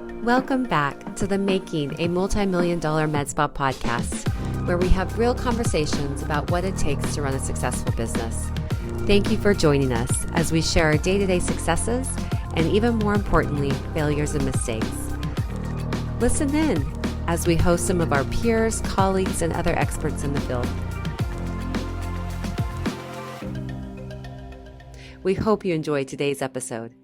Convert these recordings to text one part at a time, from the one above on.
Welcome back to the Making a Multi-Million-Dollar Medspa podcast, where we have real conversations about what it takes to run a successful business. Thank you for joining us as we share our day-to-day successes and, even more importantly, failures and mistakes. Listen in as we host some of our peers, colleagues, and other experts in the field. We hope you enjoyed today's episode.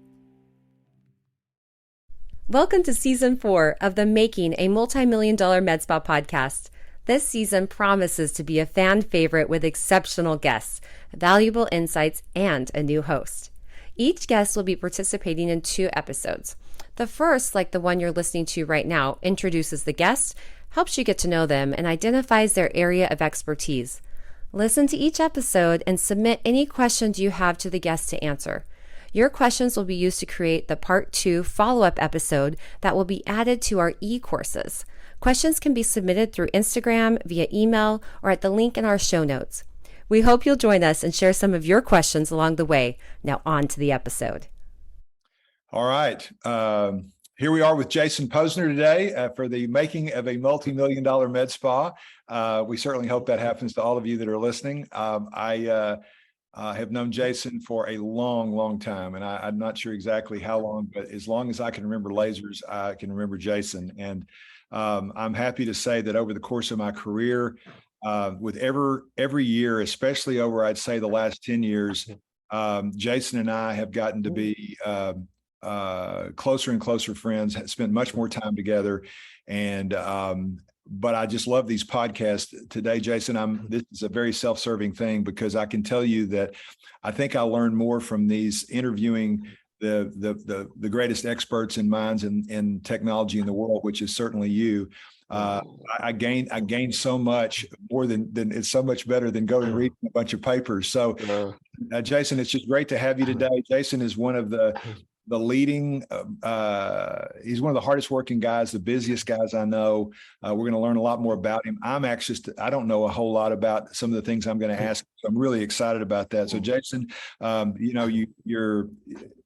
Welcome to Season 4 of the Making a Multi-Million-Dollar Medspa podcast. This season promises to be a fan favorite with exceptional guests, valuable insights, and a new host. Each guest will be participating in 2 episodes. The first, like the one you're listening to right now, introduces the guest, helps you get to know them, and identifies their area of expertise. Listen to each episode and submit any questions you have to the guest to answer. Your questions will be used to create the Part 2 follow-up episode that will be added to our e-courses. Questions can be submitted through Instagram, via email, or at the link in our show notes. We hope you'll join us and share some of your questions along the way. Now on to the episode. All right. Here we are with Jason Pozner today for the Making of a Multi-Million-Dollar Med Spa. We certainly hope that happens to all of you that are listening. I have known Jason for a long, long time, and I'm not sure exactly how long, but as long as I can remember lasers, I can remember Jason. And I'm happy to say that over the course of my career, with every year, especially over, I'd say, the last 10 years, Jason and I have gotten to be closer and closer friends, spent much more time together. And but I just love these podcasts today, Jason. This is a very self-serving thing because I can tell you that I think I learned more from these interviewing the greatest experts and minds in technology in the world, which is certainly you. I gained so much more than it's so much better than going and reading a bunch of papers. So, Jason, it's just great to have you today. Jason is one of the leading, he's one of the hardest working guys, the busiest guys I know. We're going to learn a lot more about him. I don't know a whole lot about some of the things I'm going to ask. So I'm really excited about that. So Jason,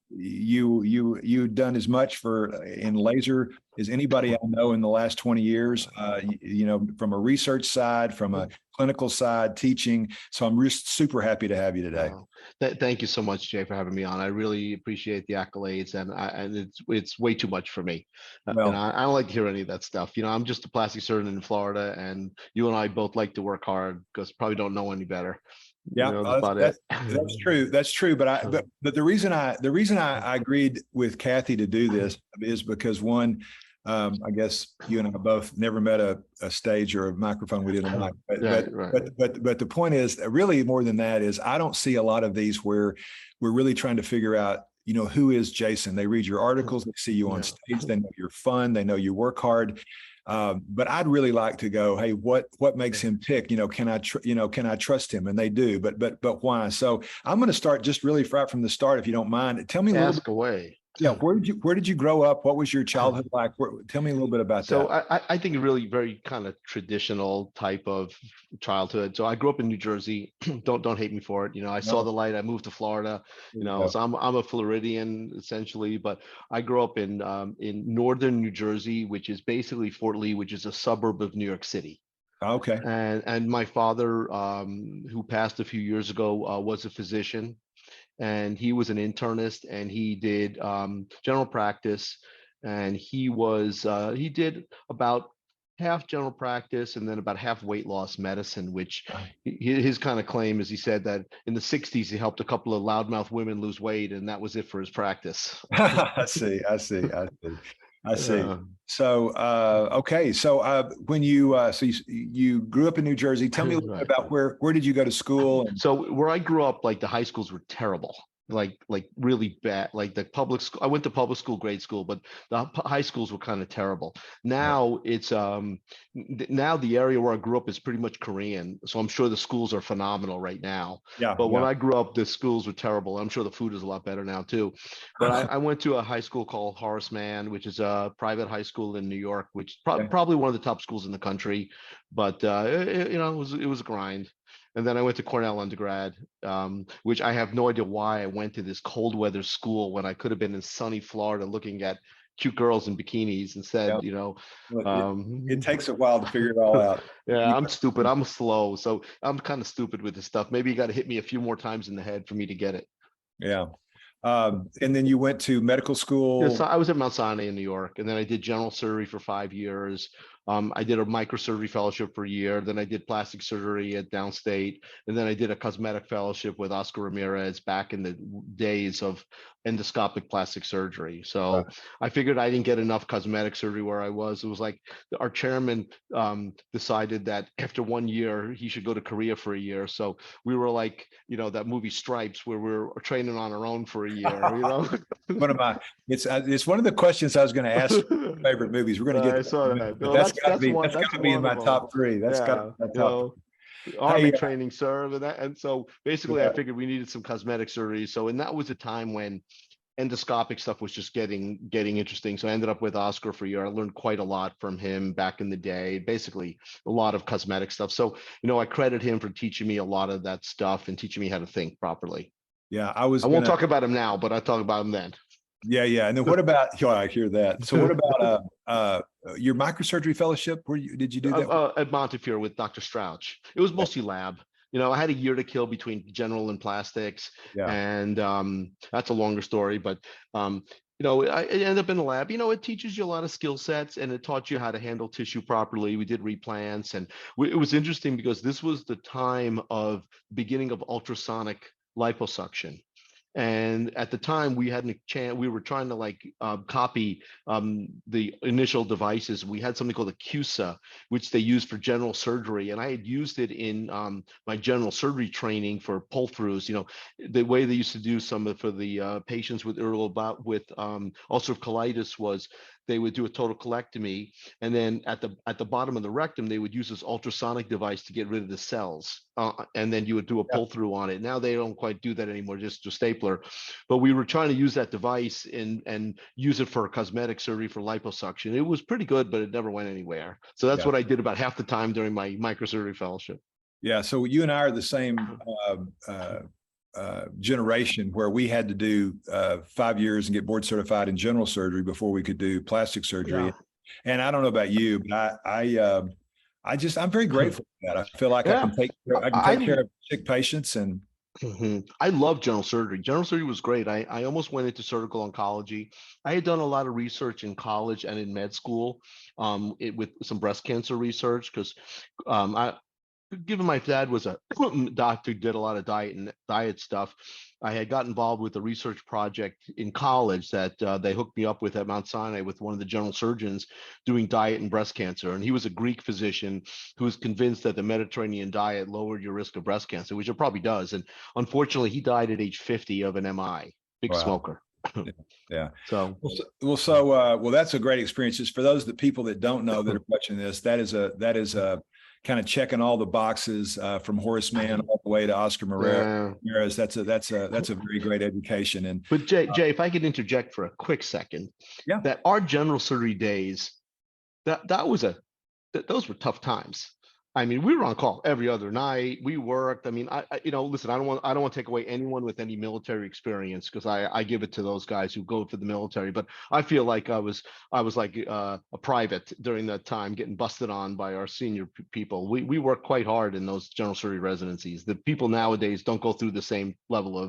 you've done as much in laser as anybody I know in the last 20 years, from a research side, from a clinical side, teaching. So I'm just super happy to have you today. Thank you so much, Jay, for having me on. I really appreciate the accolades, and it's way too much for me. Well, and I don't like to hear any of that stuff. I'm just a plastic surgeon in Florida, and you and I both like to work hard because probably don't know any better. Yeah, that's true. That's true. But the reason I agreed with Kathy to do this is because one, I guess you and I both never met a stage or a microphone we didn't like. But the point is, really more than that is, I don't see a lot of these where we're really trying to figure out, who is Jason? They read your articles, they see you on stage, they know you're fun, they know you work hard. But I'd really like to go, hey, what makes him tick? Can I trust him? And they do, but why? So I'm going to start just really right from the start, if you don't mind. Tell me a little bit. Ask away. Yeah, where did you grow up? What was your childhood like? Tell me a little bit about that. So I think a really very kind of traditional type of childhood. So I grew up in New Jersey. Don't hate me for it. I saw the light. I moved to Florida. So I'm a Floridian essentially, but I grew up in northern New Jersey, which is basically Fort Lee, which is a suburb of New York City. Okay. And my father, who passed a few years ago, was a physician. And he was an internist, and he did general practice, and he did about half general practice and then about half weight loss medicine, which his kind of claim is, he said that in the 60s he helped a couple of loudmouth women lose weight, and that was it for his practice. I see. So, okay. So, when you grew up in New Jersey, tell me a little bit about where did you go to school? So where I grew up, like the high schools were terrible. Like really bad. Like the public school, I went to public school, grade school, but the high schools were kind of terrible. Now it's now the area where I grew up is pretty much Korean, so I'm sure the schools are phenomenal right now. But when I grew up, the schools were terrible. I'm sure the food is a lot better now too. But I went to a high school called Horace Mann, which is a private high school in New York, which probably one of the top schools in the country. But it was a grind. And then I went to Cornell undergrad, which I have no idea why I went to this cold weather school when I could have been in sunny Florida looking at cute girls in bikinis instead, Yeah. you know. Well, it takes a while to figure it all out. Yeah, I'm stupid. I'm slow. So I'm kind of stupid with this stuff. Maybe you got to hit me a few more times in the head for me to get it. Yeah. And then you went to medical Yeah, school. so I was at Mount Sinai in New York, and then I did general surgery for 5 years. I did a microsurgery fellowship for a year. Then I did plastic surgery at Downstate, and then I did a cosmetic fellowship with Oscar Ramirez back in the days of endoscopic plastic surgery. So I figured I didn't get enough cosmetic surgery where I was. It was like our chairman decided that after 1 year he should go to Korea for a year. So we were like, you know, that movie Stripes, where we're training on our own for a year. You know, it's one of the questions I was going to ask. Favorite movies. We're going to get. I saw that. But No, that's got to be in one my of them. top three. That's got to Yeah, be my you top. know, Army Hey, training serve and that, and so basically I yeah. figured we needed some cosmetic surgery. So, and that was a time when endoscopic stuff was just getting interesting. So I ended up with Oscar for a year. I learned quite a lot from him back in the day, basically a lot of cosmetic stuff. So, you know, I credit him for teaching me a lot of that stuff and teaching me how to think properly. Yeah, I won't talk about him now, but I talk about him then. Yeah. And then what about, I hear that. So what about your microsurgery fellowship? Did you do that? At Montefiore with Dr. Strouch. It was mostly lab. You know, I had a year to kill between general and plastics. Yeah. And that's a longer story, but you know, I ended up in the lab. You know, it teaches you a lot of skill sets, and it taught you how to handle tissue properly. We did replants, and it was interesting because this was the time of beginning of ultrasonic liposuction. And at the time, we hadn't chance. We were trying to like copy the initial devices. We had something called a CUSA, which they used for general surgery, and I had used it in my general surgery training for pull-throughs. You know, the way they used to do some for the patients with ulcerative colitis was they would do a total colectomy, and then at the bottom of the rectum, they would use this ultrasonic device to get rid of the cells, and then you would do a pull through on it. Now they don't quite do that anymore, just a stapler. But we were trying to use that device and use it for cosmetic surgery for liposuction. It was pretty good, but it never went anywhere. So that's what I did about half the time during my microsurgery fellowship. Yeah. So you and I are the same generation, where we had to do 5 years and get board certified in general surgery before we could do plastic surgery. Yeah. And I don't know about you, but I'm very grateful for that. I feel like I can take care of sick patients. And I love general surgery. General surgery was great. I almost went into surgical oncology. I had done a lot of research in college and in med school with some breast cancer research, because given my dad was a doctor, did a lot of diet stuff. I had got involved with a research project in college that they hooked me up with at Mount Sinai with one of the general surgeons doing diet and breast cancer. And he was a Greek physician who was convinced that the Mediterranean diet lowered your risk of breast cancer, which it probably does. And unfortunately, he died at age 50 of an MI, big smoker. Yeah. So that's a great experience. Just for those people that don't know that are watching this, that is a kind of checking all the boxes from Horace Mann all the way to Oscar Ramirez. That's a very great education. And but Jay, if I could interject for a quick second, that our general surgery days, those were tough times. I mean, we were on call every other night. We worked. I mean, listen, I don't want to take away anyone with any military experience, because I give it to those guys who go for the military. But I feel like I was like a private during that time, getting busted on by our senior people. We worked quite hard in those general surgery residencies. The people nowadays don't go through the same level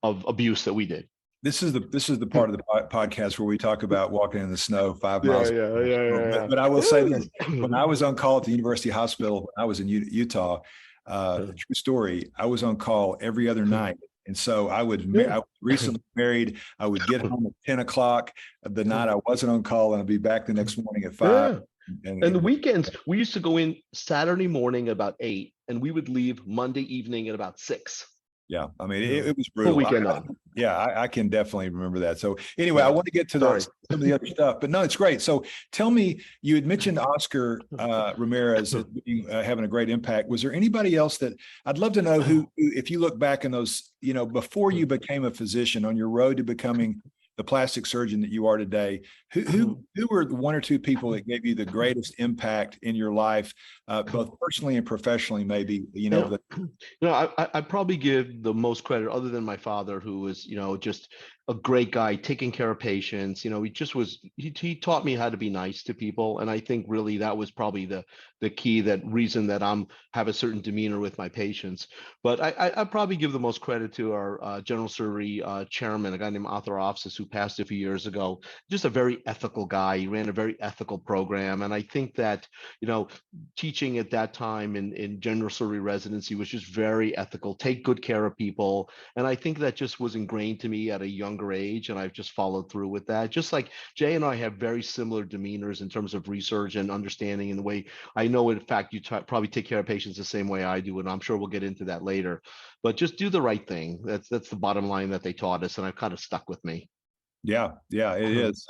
of abuse that we did. This is the part of the podcast where we talk about walking in the snow 5 miles. Yeah. But I will say this: when I was on call at the University Hospital, when I was in Utah, true story, I was on call every other night. And so I was recently married. I would get home at 10 o'clock the night I wasn't on call, and I'd be back the next morning at 5. And the weekends, we used to go in Saturday morning about 8, and we would leave Monday evening at about 6. Yeah, I mean, it was brutal. Weekend I can definitely remember that. So anyway, I want to get to some of the other stuff, but no, it's great. So tell me, you had mentioned Oscar Ramirez having a great impact. Was there anybody else that I'd love to know who, if you look back in those, before you became a physician on your road to becoming the plastic surgeon that you are today, who were the 1 or 2 people that gave you the greatest impact in your life, both personally and professionally, maybe, I probably give the most credit, other than my father, who was, just a great guy, taking care of patients. He just was, he taught me how to be nice to people. And I think really that was probably the key, that reason that have a certain demeanor with my patients. But I probably give the most credit to our general surgery chairman, a guy named Arthur Ofsis, who passed a few years ago. Just a very ethical guy. He ran a very ethical program. And I think that, teaching at that time in general surgery residency was just very ethical, take good care of people. And I think that just was ingrained to me at a younger age, and I've just followed through with that. Just like Jay and I have very similar demeanors in terms of research and understanding, in the way I know, in fact, you probably take care of patients the same way I do, and I'm sure we'll get into that later. But just do the right thing. That's the bottom line that they taught us, and I've kind of stuck with me. Yeah, it is.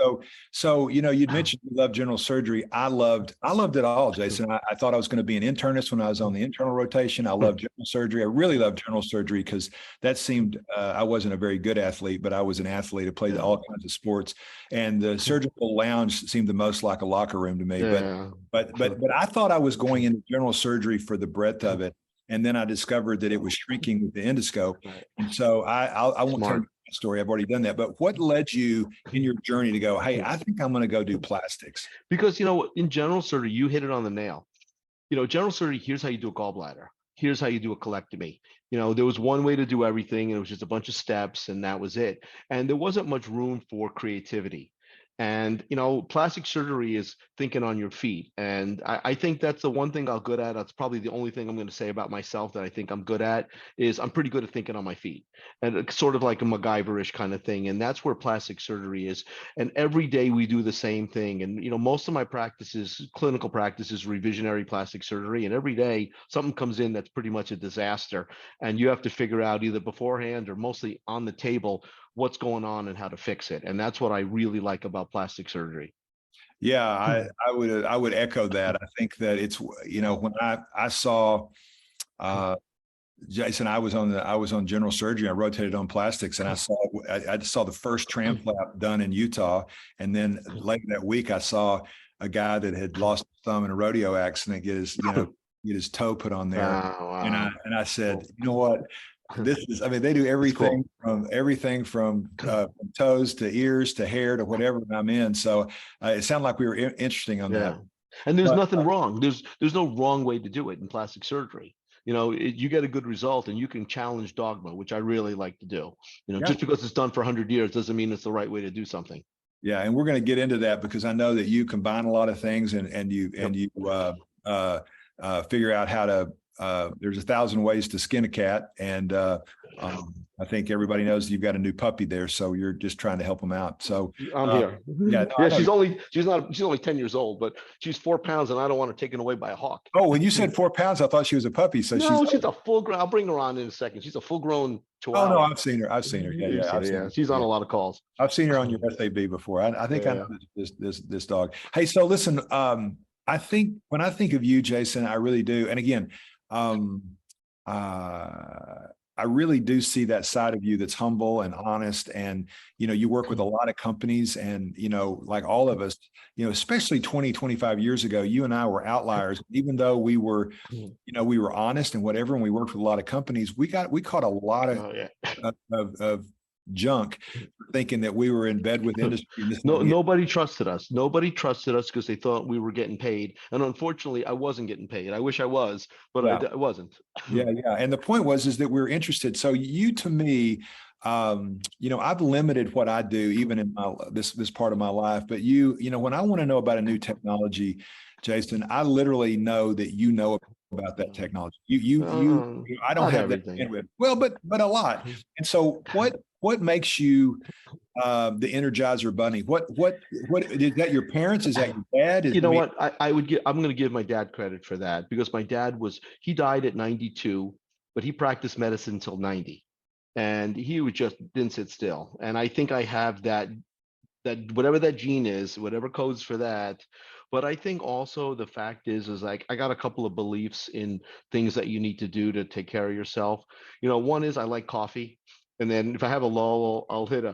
So you'd mentioned you love general surgery. I loved it all, Jason. I thought I was going to be an internist when I was on the internal rotation. I loved general surgery. I really loved general surgery because that seemed, I wasn't a very good athlete, but I was an athlete. I played all kinds of sports, and the surgical lounge seemed the most like a locker room to me. Yeah. But I thought I was going into general surgery for the breadth of it. And then I discovered that it was shrinking with the endoscope. And so I won't tell you the story. I've already done that. But what led you in your journey to go, hey, I think I'm going to go do plastics? Because, in general surgery, you hit it on the nail. General surgery, here's how you do a gallbladder. Here's how you do a colectomy. There was one way to do everything, and it was just a bunch of steps, and that was it. And there wasn't much room for creativity. And, plastic surgery is thinking on your feet. And I think that's the one thing I'm good at. That's probably the only thing I'm going to say about myself that I think I'm good at, is I'm pretty good at thinking on my feet. And it's sort of like a MacGyver-ish kind of thing. And that's where plastic surgery is. And every day we do the same thing. And, most of my practices, clinical practices, revisionary plastic surgery. And every day something comes in that's pretty much a disaster. And you have to figure out, either beforehand or mostly on the table, what's going on and how to fix it. And that's what I really like about plastic surgery. Yeah, I would echo that. I think that it's, when I saw Jason, I was on general surgery. I rotated on plastics, and I saw the first tram flap done in Utah. And then later that week, I saw a guy that had lost his thumb in a rodeo accident get his toe put on there. Wow. And I said, you know what? This is, they do everything from toes to ears to hair to whatever I'm in. So it sounded like we were interesting on that. And there's nothing wrong. There's no wrong way to do it in plastic surgery. You get a good result, and you can challenge dogma, which I really like to do. Just because it's done for 100 years doesn't mean it's the right way to do something. Yeah, and we're going to get into that, because I know that you combine a lot of things, and you figure out how to. There's 1,000 ways to skin a cat, and I think everybody knows you've got a new puppy there, so you're just trying to help them out. So I'm here. Yeah, she's only 10 years old, but she's 4 pounds, and I don't want her taken away by a hawk. Oh, when you said 4 pounds, I thought she was a puppy. So no, she's a full grown. I'll bring her on in a second. She's a full grown chihuahua. Oh no, I've seen her. Yeah. She's on a lot of calls. I've seen her on your SAB before. I think I know this dog. Hey, so listen, I think when I think of you, Jason, I really do. And again, I really do see that side of you that's humble and honest. And, you work with a lot of companies, and, like all of us, especially 20, 25 years ago, you and I were outliers. Even though we were, we were honest and whatever, and we worked with a lot of companies, we caught a lot of junk, thinking that we were in bed with industry. Nobody trusted us. Nobody trusted us because they thought we were getting paid. And unfortunately, I wasn't getting paid. I wish I was, but I wasn't. Yeah. And the point is that we're interested. So you, to me, I've limited what I do, even in this part of my life. But when I want to know about a new technology, Jason, I literally know that you know about that technology. I don't have that bandwidth. Well, but a lot. And so what makes you the Energizer Bunny? What is that? Your parents? Is that your dad? I'm going to give my dad credit for that, because my dad he died at 92, but he practiced medicine until 90, and he didn't sit still. And I think I have that whatever that gene is, whatever codes for that. But I think also the fact is like, I got a couple of beliefs in things that you need to do to take care of yourself. One is I like coffee. And then if I have a lull, I'll hit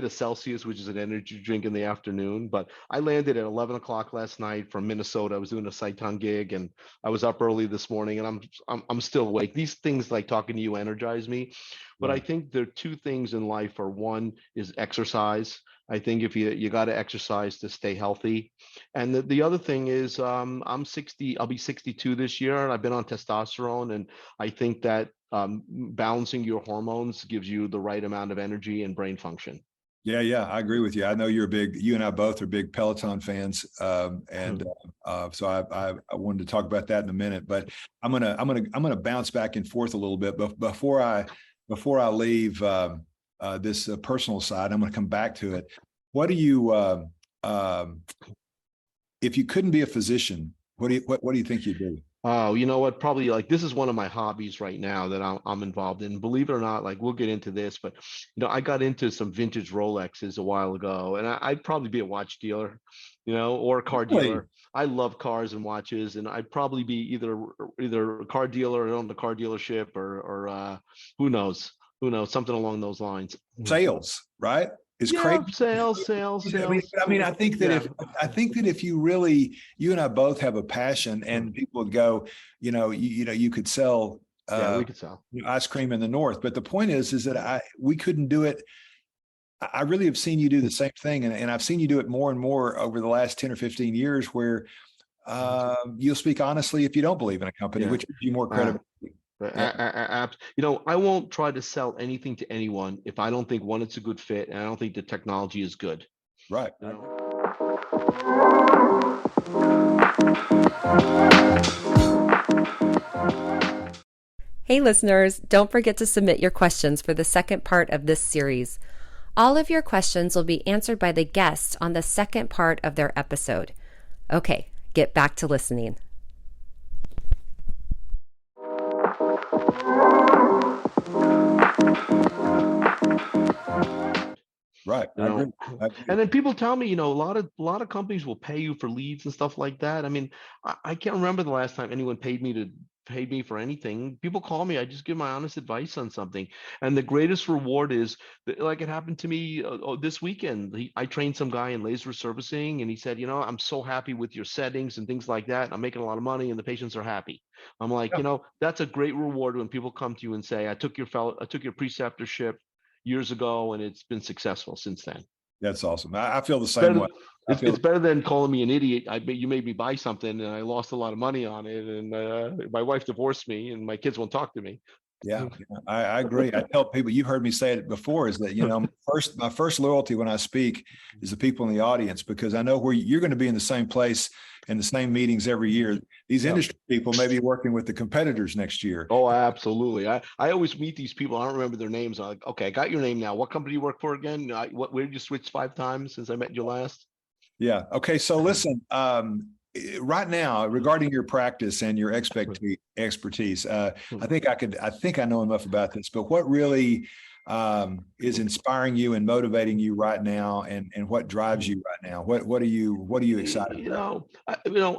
a Celsius, which is an energy drink in the afternoon. But I landed at 11 o'clock last night from Minnesota. I was doing a Saigon gig, and I was up early this morning, and I'm still awake. These things like talking to you energize me. But I Yeah. think there are two things in life. Are one is exercise. I think if you got to exercise to stay healthy, and the other thing is I'm 60. I'll be 62 this year, and I've been on testosterone, and I think that balancing your hormones gives you the right amount of energy and brain function. Yeah, yeah, I agree with you. I know you and I both are big Peloton fans, and so I wanted to talk about that in a minute. But I'm gonna bounce back and forth a little bit. But before I leave this personal side, I'm gonna come back to it. What do you if you couldn't be a physician, what do you think you'd do? Oh, you know what? Probably like this is one of my hobbies right now that I'm involved in. Believe it or not, like we'll get into this, but I got into some vintage Rolexes a while ago, and I'd probably be a watch dealer, or a car Really? dealer. I love cars and watches, and I'd probably be either a car dealer or own the car dealership, or who knows, something along those lines. Sales, right? Is Yeah, crazy. sales. I think that Yeah, if you and I both have a passion, and people would go, you could sell yeah, we could sell. ice cream in the north. But the point is that we couldn't do it. I really have seen you do the same thing, and I've seen you do it more and more over the last 10 or 15 years, where you'll speak honestly if you don't believe in a company, Yeah. which gives you more credibility. I won't try to sell anything to anyone if I don't think one, it's a good fit, and I don't think the technology is good. Right. Hey listeners, don't forget to submit your questions for the second part of this series. All of your questions will be answered by the guests on the second part of their episode. Okay, get back to listening. Right. I agree. And then people tell me, a lot of companies will pay you for leads and stuff like that. I mean, I can't remember the last time anyone paid me for anything. People call me, I just give my honest advice on something. And the greatest reward is like it happened to me this weekend. I trained some guy in laser servicing, and he said, I'm so happy with your settings and things like that. I'm making a lot of money and the patients are happy. I'm like, Yeah. that's a great reward when people come to you and say, I took your preceptorship years ago, and it's been successful since then. That's awesome. I feel the same way. It's better than calling me an idiot. You made me buy something, and I lost a lot of money on it, and my wife divorced me, and my kids won't talk to me. Yeah, I agree. I tell people, you've heard me say it before, is that, my first loyalty when I speak is the people in the audience, because I know where you're going to be in the same place and the same meetings every year. These industry people may be working with the competitors next year. Oh, absolutely. I always meet these people. I don't remember their names. I'm like, okay, I got your name now. What company do you work for again? Where did you switch 5 times since I met you last? Yeah. Okay. So listen, right now, regarding your practice and your expertise, I think I know enough about this, but what really is inspiring you and motivating you right now, and what drives you right now? What are you excited about?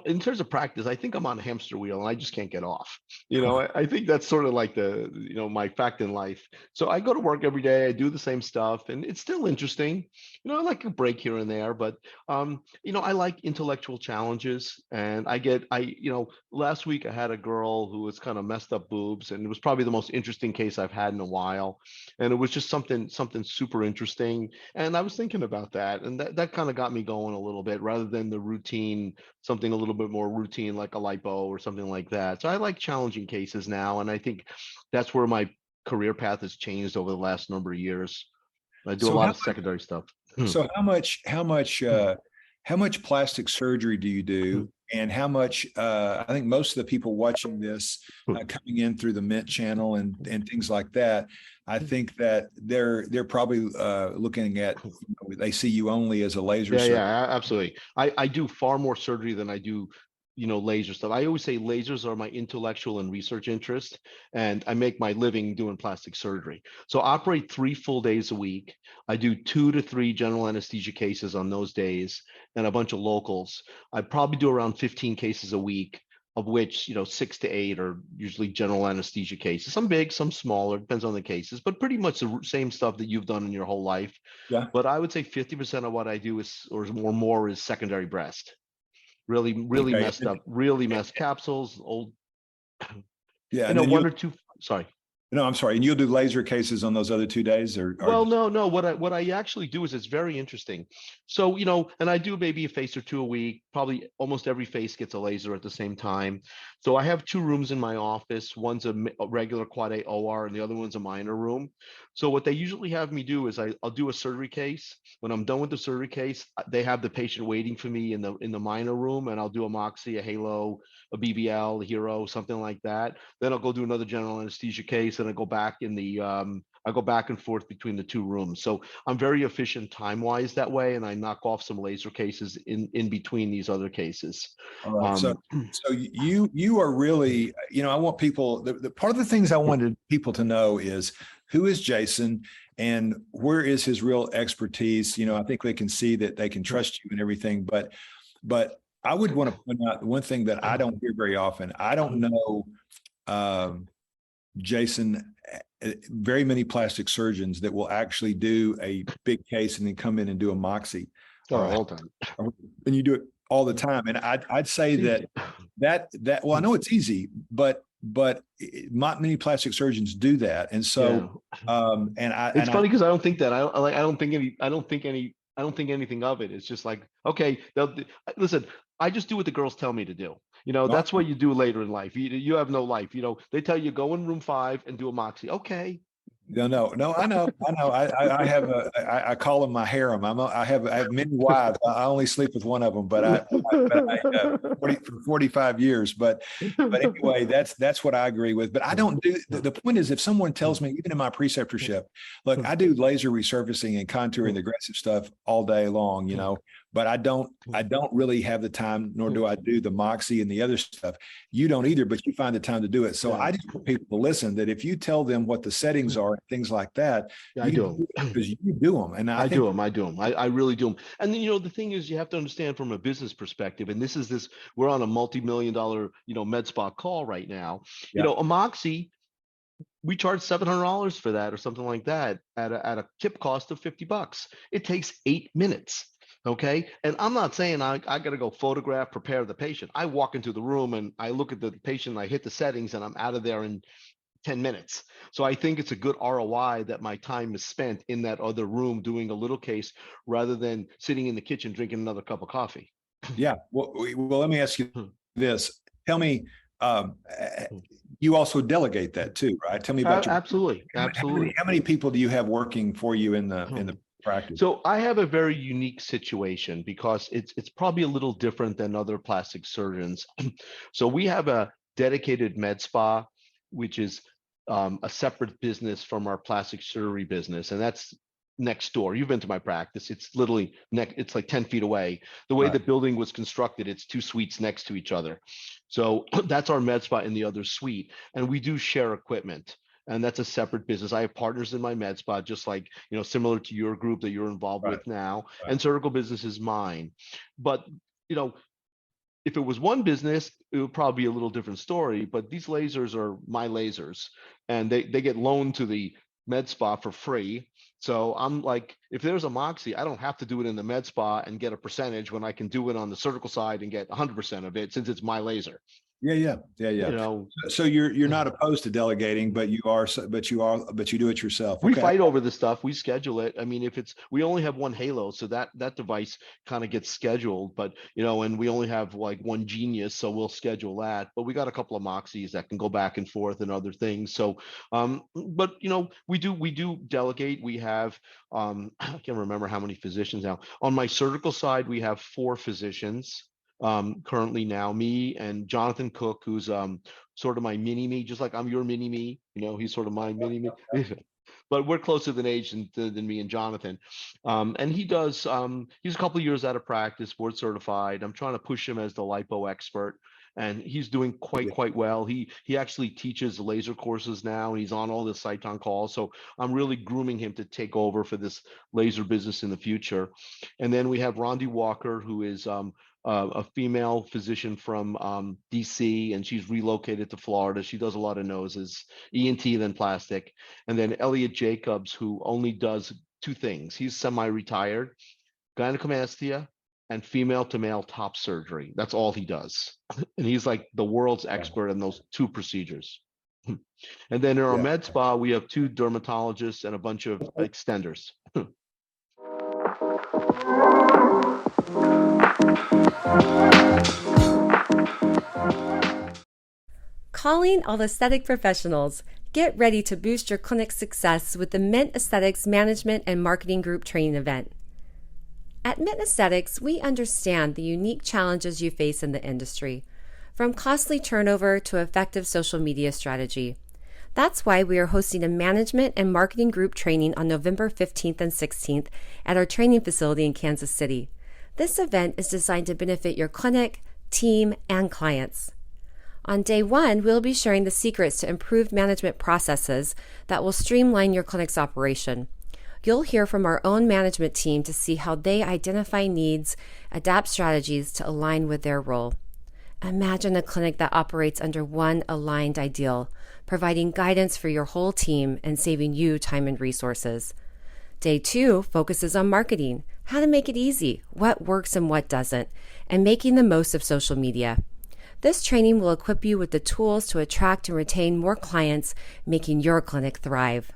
In terms of practice, I think I'm on a hamster wheel and I just can't get off. I think that's sort of like my fact in life. So I go to work every day, I do the same stuff, and it's still interesting. I like a break here and there, but I like intellectual challenges, and last week I had a girl who was kind of messed up boobs, and it was probably the most interesting case I've had in a while. And it was just something super interesting. And I was thinking about that, and that kind of got me going a little bit, rather than the routine, something a little bit more routine like a lipo or something like that. So I like challenging cases now, and I think that's where my career path has changed over the last number of years. I do a lot of secondary stuff. So how much plastic surgery do you do, and how much? I think most of the people watching this, coming in through the Mint channel and things like that, I think that they're probably looking at, they see you only as a laser surgeon. Yeah, absolutely. I do far more surgery than I do laser stuff. I always say lasers are my intellectual and research interest, and I make my living doing plastic surgery. So I operate 3 full days a week. I do 2 to 3 general anesthesia cases on those days, and a bunch of locals. I probably do around 15 cases a week. of which, 6 to 8 are usually general anesthesia cases. Some big, some smaller, depends on the cases, but pretty much the same stuff that you've done in your whole life. Yeah. But I would say 50% of what I do is, or more, is secondary breast. Really Okay. messed up, really messed capsules, old, Yeah. And then one or two, sorry. no, I'm sorry. And you'll do laser cases on those other 2 days, Well, no. What I actually do is, it's very interesting. So, and I do maybe a face or two a week. Probably almost every face gets a laser at the same time. So I have 2 rooms in my office. One's a regular quad A OR, and the other one's a minor room. So what they usually have me do is I'll do a surgery case. When I'm done with the surgery case, they have the patient waiting for me in the minor room, and I'll do a Moxie, a Halo, a BBL, a Hero, something like that. Then I'll go do another general anesthesia case, and I go back I go back and forth between the 2 rooms. So I'm very efficient time-wise that way, and I knock off some laser cases in between these other cases. All right. So you are really, I want people, the part of the things I wanted people to know is, who is Jason and where is his real expertise? I think they can see that they can trust you and everything, but I would want to point out one thing that I don't hear very often. I don't know, Jason, very many plastic surgeons that will actually do a big case and then come in and do a Moxie. All the time. And you do it all the time. And I'd say that well, I know it's easy, but not many plastic surgeons do that. And so, it's funny because I don't think that. I don't think anything of it. It's just like, okay, listen, I just do what the girls tell me to do. That's what you do later in life. You have no life. They tell you go in room 5 and do a Moxie. Okay. No, I know. I have I call them my harem. I have many wives. I only sleep with one of them, but for 45 years. But anyway, that's what I agree with. But I don't do. The point is, if someone tells me, even in my preceptorship, look, I do laser resurfacing and contouring, the aggressive stuff all day long. But I don't really have the time, nor do I do the Moxie and the other stuff. You don't either, but you find the time to do it. So I just want people to listen, that if you tell them what the settings are, things like that, I do them because you do them. And I do them. I really do them. And then, the thing is, you have to understand from a business perspective, and we're on a multi-million-dollar, Medspa call right now. Yeah. A Moxie, we charge $700 for that or something like that at a tip cost of $50. It takes 8 minutes. Okay. And I'm not saying I got to go photograph, prepare the patient. I walk into the room and I look at the patient, I hit the settings, and I'm out of there in 10 minutes. So I think it's a good ROI that my time is spent in that other room doing a little case rather than sitting in the kitchen drinking another cup of coffee. Yeah. Well, let me ask you this. Tell me, you also delegate that too, right? Tell me about Absolutely. How many people do you have working for you in the practice? So I have a very unique situation because it's probably a little different than other plastic surgeons. So we have a dedicated med spa, which is a separate business from our plastic surgery business, and that's next door. You've been to my practice. It's literally it's like 10 feet away. The way the building was constructed, it's 2 suites next to each other. So that's our med spa in the other suite, and we do share equipment. And that's a separate business. I have partners in my med spa, just like, similar to your group that you're involved with now. And surgical business is mine. But, if it was one business, it would probably be a little different story. But these lasers are my lasers, and they get loaned to the med spa for free. So I'm like, if there's a Moxie, I don't have to do it in the med spa and get a percentage when I can do it on the surgical side and get 100% of it, since it's my laser. Yeah. So you're not opposed to delegating, but you do it yourself. Okay. We fight over the stuff. We schedule it. I mean, we only have one Halo, so that device kind of gets scheduled, but and we only have like one Genius, so we'll schedule that. But we got a couple of Moxies that can go back and forth and other things. So, but we do delegate. We have I can't remember how many physicians now. On my surgical side, we have 4 physicians. Currently now, me and Jonathan Cook, who's sort of my mini-me, just like I'm your mini-me, he's sort of my mini-me, but we're closer in age than me and Jonathan. And he does, he's a couple of years out of practice, board certified. I'm trying to push him as the lipo expert. and he's doing quite well. He actually teaches laser courses now, and he's on all the Sciton calls. So I'm really grooming him to take over for this laser business in the future. And then we have Rondi Walker, who is a female physician from DC, and she's relocated to Florida. She does a lot of noses, ENT, then plastic. And then Elliot Jacobs, who only does two things. He's semi-retired, gynecomastia and female to male top surgery. That's all he does. And he's like the world's expert in those two procedures. And then in our med spa, we have two dermatologists and a bunch of extenders. Calling all aesthetic professionals. Get ready to boost your clinic's success with the Mint Aesthetics Management and Marketing Group Training event. At Mint Aesthetics, we understand the unique challenges you face in the industry, from costly turnover to effective social media strategy. That's why we are hosting a management and marketing group training on November 15th and 16th at our training facility in Kansas City. This event is designed to benefit your clinic, team, and clients. On day one, we'll be sharing the secrets to improved management processes that will streamline your clinic's operation. You'll hear from our own management team to see how they identify needs, adapt strategies to align with their role. Imagine a clinic that operates under one aligned ideal, providing guidance for your whole team and saving you time and resources. Day two focuses on marketing, how to make it easy, what works and what doesn't, and making the most of social media. This training will equip you with the tools to attract and retain more clients, making your clinic thrive.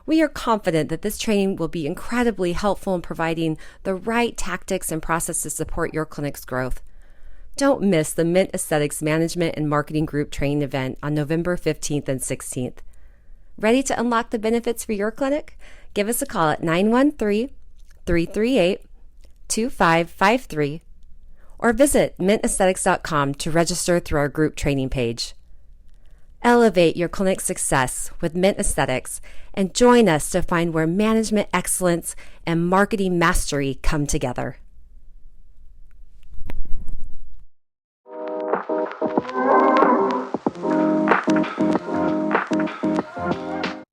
We are confident that this training will be incredibly helpful in providing the right tactics and processes to support your clinic's growth. Don't miss the Mint Aesthetics Management and Marketing Group Training event on November 15th and 16th. Ready to unlock the benefits for your clinic? Give us a call at 913-338-2553 or visit mintaesthetics.com to register through our group training page. Elevate your clinic success with Mint Aesthetics and join us to find where management excellence and marketing mastery come together.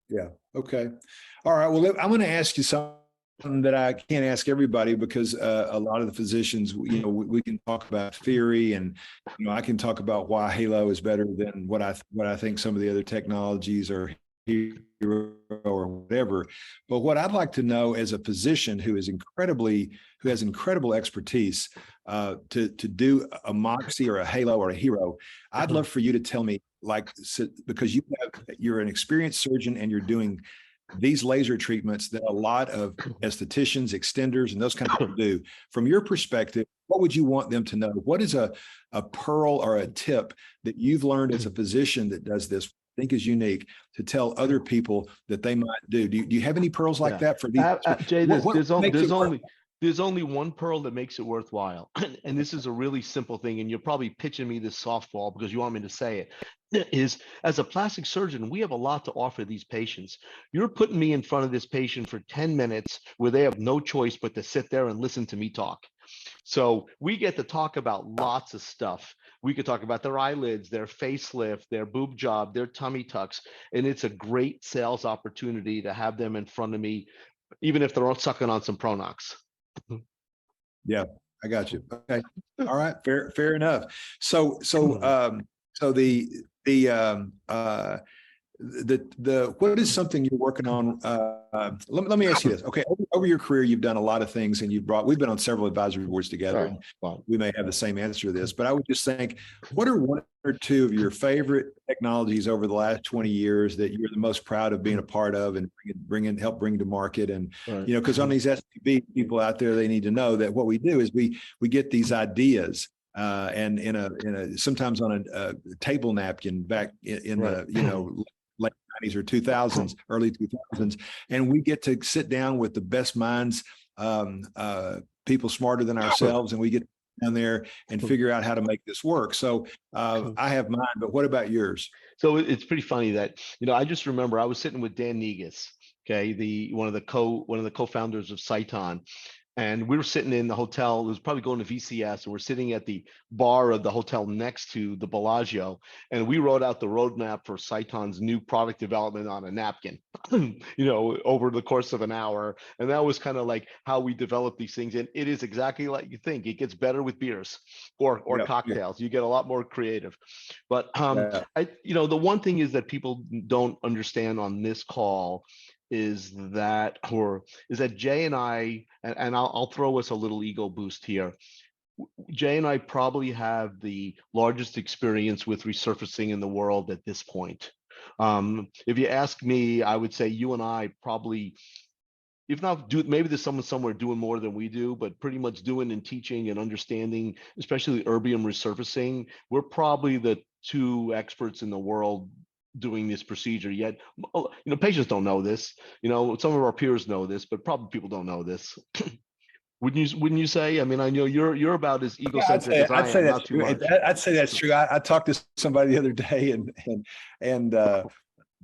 Yeah. Okay. All right. Well, I'm going to ask you something that I can't ask everybody because a lot of the physicians, we can talk about theory, and I can talk about why Halo is better than what I think some of the other technologies are Hero or whatever. But what I'd like to know as a physician who has incredible expertise to do a Moxie or a Halo or a Hero, I'd love for you to tell me, because you're an experienced surgeon and you're doing these laser treatments that a lot of estheticians, extenders, and those kind of people do. From your perspective, what would you want them to know? What is a pearl or a tip that you've learned as a physician that does this, I think is unique, to tell other people that they might do? Do you have any pearls like that for these? Jay, there's only one pearl that makes it worthwhile. And this is a really simple thing, and you're probably pitching me this softball because you want me to say it. Is, as a plastic surgeon, we have a lot to offer these patients. You're putting me in front of this patient for 10 minutes where they have no choice but to sit there and listen to me talk. So we get to talk about lots of stuff. We could talk about their eyelids, their facelift, their boob job, their tummy tucks. And it's a great sales opportunity to have them in front of me, even if they're all sucking on some Pronox. Yeah, I got you. Okay. All right. Fair enough. So what is something you're working on? Let me ask you this. Okay. Over your career, you've done a lot of things, and we've been on several advisory boards together, and we may have the same answer to this, but I would just think, what are one or two of your favorite technologies over the last 20 years that you're the most proud of being a part of and help bring to market? And, because on these STB people out there, they need to know that what we do is we get these ideas and sometimes on a table napkin back in the, late 90s or 2000s, early 2000s. And we get to sit down with the best minds, people smarter than ourselves, and we get down there and figure out how to make this work. So I have mine, but what about yours? So it's pretty funny that, I just remember I was sitting with Dan Negus, okay, one of the co-founders of Sciton. And we were sitting in the hotel. It was probably going to VCS, and we're sitting at the bar of the hotel next to the Bellagio, and we wrote out the roadmap for Saiton's new product development on a napkin, over the course of an hour. And that was kind of like how we develop these things. And it is exactly like you think. It gets better with beers or Yeah. cocktails. You get a lot more creative. But Yeah. the one thing is that people don't understand on this call is that Jay and I, and I'll throw us a little ego boost here. Jay and I probably have the largest experience with resurfacing in the world at this point. If you ask me, I would say you and I probably, if not maybe there's someone somewhere doing more than we do, but pretty much doing and teaching and understanding, especially erbium resurfacing, we're probably the two experts in the world doing this procedure. Yet patients don't know this. Some of our peers know this, but probably people don't know this. Wouldn't you say? I mean, I know you're about as egocentric as I am. Not too much. I'd say that's true. I talked to somebody the other day, and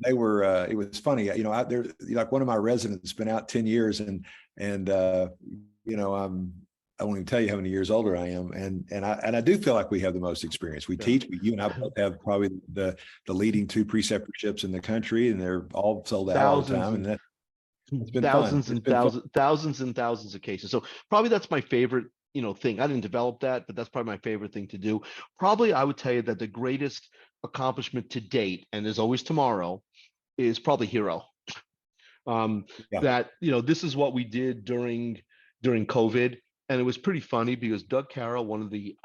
they were. It was funny. Out there, like one of my residents has been out 10 years, and I won't even tell you how many years older I am, and I do feel like we have the most experience. We teach. You and I both have probably the leading 2 preceptorships in the country, and they're all sold out all the time. And that it's been thousands fun. and thousands, thousands and thousands of cases. So probably that's my favorite, thing. I didn't develop that, but that's probably my favorite thing to do. Probably I would tell you that the greatest accomplishment to date, and there's always tomorrow, is probably Hero. That this is what we did during COVID. And it was pretty funny because Doug Carroll, one of the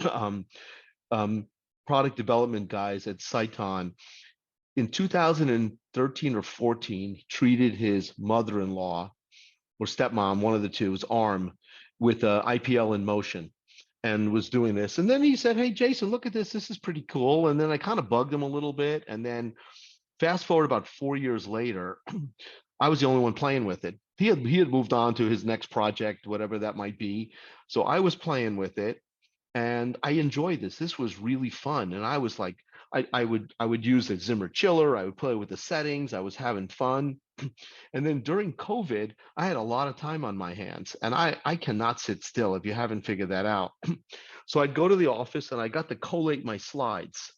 product development guys at Saiton, in 2013 or 14, treated his mother-in-law or stepmom, one of the two's arm with IPL in motion, and was doing this. And then he said, "Hey, Jason, look at this. This is pretty cool." And then I kind of bugged him a little bit. And then fast forward about 4 years later, I was the only one playing with it. He had moved on to his next project, whatever that might be. So I was playing with it, and I enjoyed this. This was really fun. And I was like, I would use the Zimmer chiller. I would play with the settings. I was having fun. And then during COVID, I had a lot of time on my hands, and I cannot sit still if you haven't figured that out. So I'd go to the office and I got to collate my slides.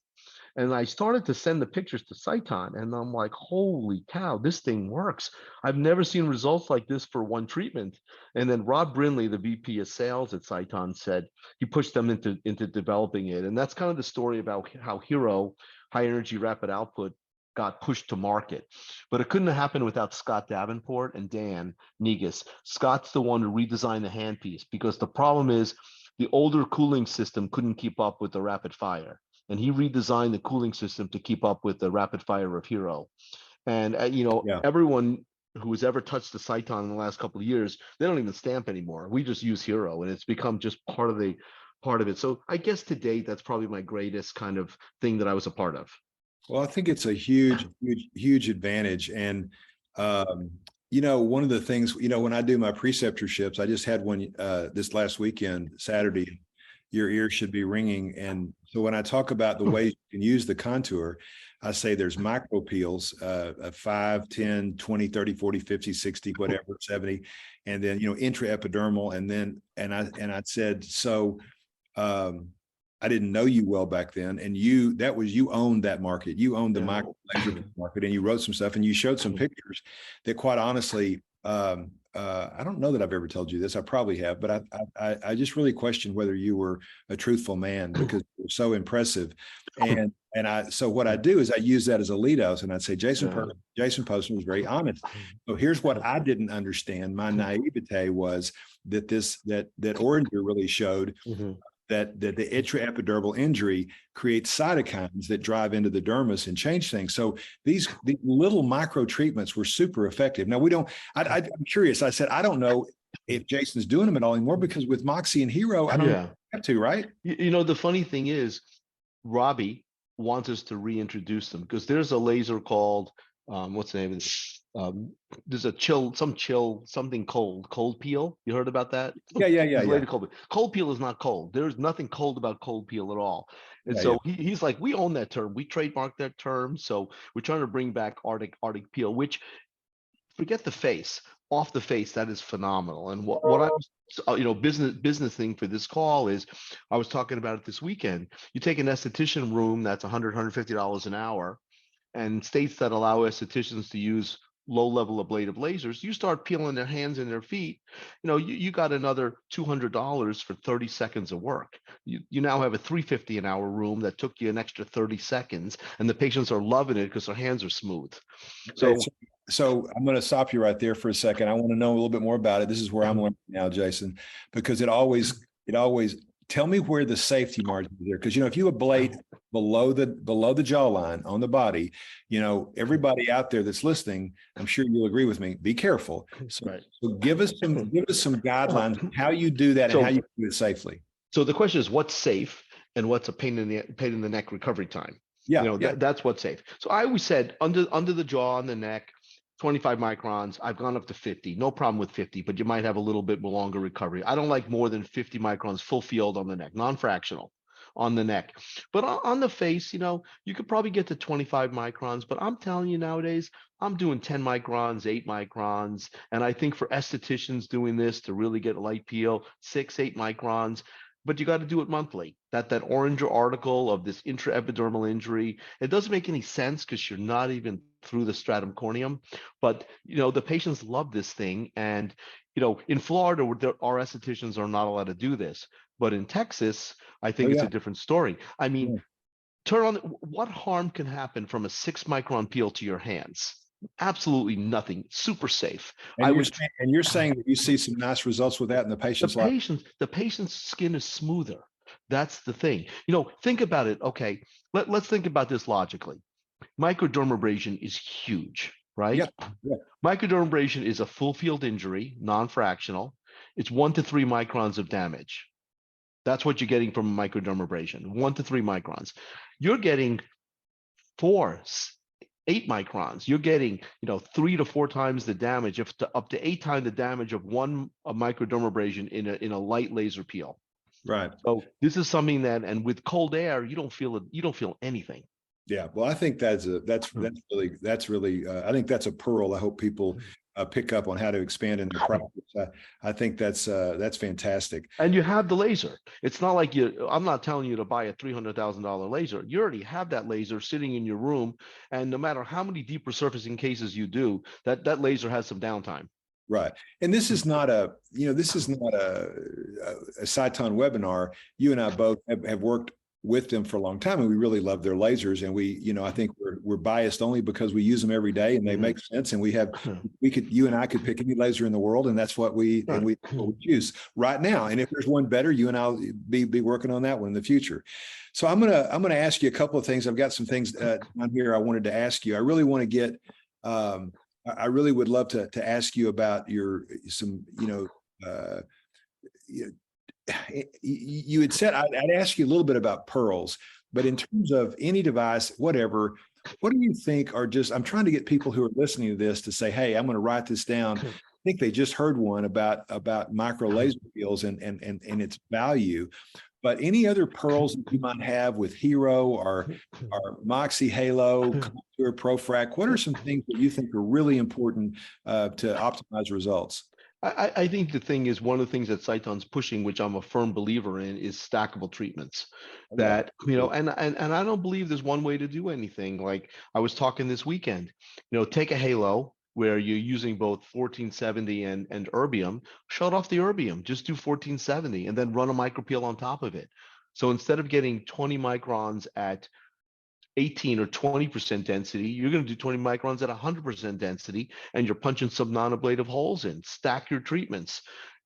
And I started to send the pictures to Saiton, and I'm like, holy cow, this thing works. I've never seen results like this for one treatment. And then Rob Brindley, the VP of sales at Saiton, said he pushed them into developing it. And that's kind of the story about how Hero, high energy rapid output, got pushed to market. But it couldn't have happened without Scott Davenport and Dan Negus. Scott's the one who redesigned the handpiece, because the problem is the older cooling system couldn't keep up with the rapid fire. And he redesigned the cooling system to keep up with the rapid fire of Hero. And everyone who has ever touched the Saiton in the last couple of years, they don't even stamp anymore. We just use Hero, and it's become just part of it. So I guess to date, that's probably my greatest kind of thing that I was a part of. Well, I think it's a huge advantage. And one of the things, when I do my preceptorships, I just had one this last weekend, Saturday. Your ears should be ringing. And so when I talk about the ways you can use the contour, I say there's micro peels of 5, 10, 20, 30, 40, 50, 60, whatever, 70. And then, intraepidermal. And I said, so I didn't know you well back then. And you owned that market. You owned the micro laser market, and you wrote some stuff and you showed some pictures that, quite honestly, I don't know that I've ever told you this. I probably have, but I just really question whether you were a truthful man, because you're so impressive. So what I do is I use that as a lead out, and I'd say, Jason Pozner was very honest. So here's what I didn't understand. My naivete was that Oranger really showed that the intraepidermal injury creates cytokines that drive into the dermis and change things. So these little micro treatments were super effective. Now I'm curious. I said, I don't know if Jason's doing them at all anymore, because with Moxie and Hero, I don't have to, right? The funny thing is, Robbie wants us to reintroduce them, because there's a laser called, what's the name of it? There's something cold peel. You heard about that? Yeah. Cold peel is not cold. There's nothing cold about cold peel at all. And he's like, we own that term. We trademarked that term. So we're trying to bring back Arctic peel, which, forget the face. off the face, that is phenomenal. And what I was, business thing for this call is, I was talking about it this weekend. You take an esthetician room that's $150 an hour, and states that allow estheticians to use low-level ablative lasers, you start peeling their hands and their feet, you got another $200 for 30 seconds of work. You now have a $350 an hour room that took you an extra 30 seconds, and the patients are loving it because their hands are smooth. So I'm going to stop you right there for a second. I want to know a little bit more about it. This is where I'm learning now, Jason, because it always tell me where the safety margin is there. Because, if you ablate below the jawline on the body, everybody out there that's listening, I'm sure you'll agree with me, be careful. So give us some guidelines on how you do that and how you do it safely. So the question is, what's safe and what's a pain in the neck recovery time? That's what's safe. So I always said under the jaw and the neck, 25 microns. I've gone up to 50. No problem with 50, but you might have a little bit more longer recovery. I don't like more than 50 microns full field on the neck, non-fractional on the neck. But on the face, you could probably get to 25 microns. But I'm telling you nowadays, I'm doing 10 microns, 8 microns. And I think for estheticians doing this to really get light peel, 6, 8 microns. But you got to do it monthly. That orange article of this intraepidermal injury, it doesn't make any sense because you're not even through the stratum corneum. But the patients love this thing, and in Florida, our estheticians are not allowed to do this. But in Texas, I think it's a different story. I mean, what harm can happen from a 6 micron peel to your hands? Absolutely nothing. Super safe. And you're saying that you see some nice results with that in the patient's life? The patient's skin is smoother. That's the thing. Think about it. Okay, let's think about this logically. Microdermabrasion is huge, right? Yeah. Microdermabrasion is a full field injury, non-fractional. It's 1 to 3 microns of damage. That's what you're getting from a microdermabrasion, 1 to 3 microns. You're getting 8 microns. You're getting 3 to 4 times the damage, up to 8 times the damage of a microdermabrasion in a light laser peel. Right. So this is something that, and with cold air, you don't feel it. You don't feel anything. Yeah. Well, I think that's really I think that's a pearl. I hope people pick up on how to expand in their practice. I think that's fantastic. And you have the laser. It's not like I'm not telling you to buy a $300,000 laser. You already have that laser sitting in your room, and no matter how many deep resurfacing cases you do, that laser has some downtime. Right. And this is not a Cyton webinar. You and I both have worked with them for a long time, and we really love their lasers. And I think we're biased only because we use them every day and they make sense. And you and I could pick any laser in the world, and that's what we choose right now. And if there's one better, you and I'll be working on that one in the future. So I'm gonna ask you a couple of things. I've got some things on here I wanted to ask you. I really want to get. I really would love to ask you about you had said I'd ask you a little bit about pearls, but in terms of any device, whatever, what do you think are I'm trying to get people who are listening to this to say, hey, I'm going to write this down. I think they just heard one about micro laser peels and its value. But any other pearls that you might have with Hero or Moxie Halo, Contour, ProFrac, what are some things that you think are really important to optimize results? I think the thing is, one of the things that Cyton's pushing, which I'm a firm believer in, is stackable treatments. That, and I don't believe there's one way to do anything. Like I was talking this weekend, take a Halo where you're using both 1470 and erbium, shut off the erbium, just do 1470 and then run a micropeel on top of it. So instead of getting 20 microns at 18 or 20% density, you're going to do 20 microns at 100% density, and you're punching some non-ablative holes in. Stack your treatments.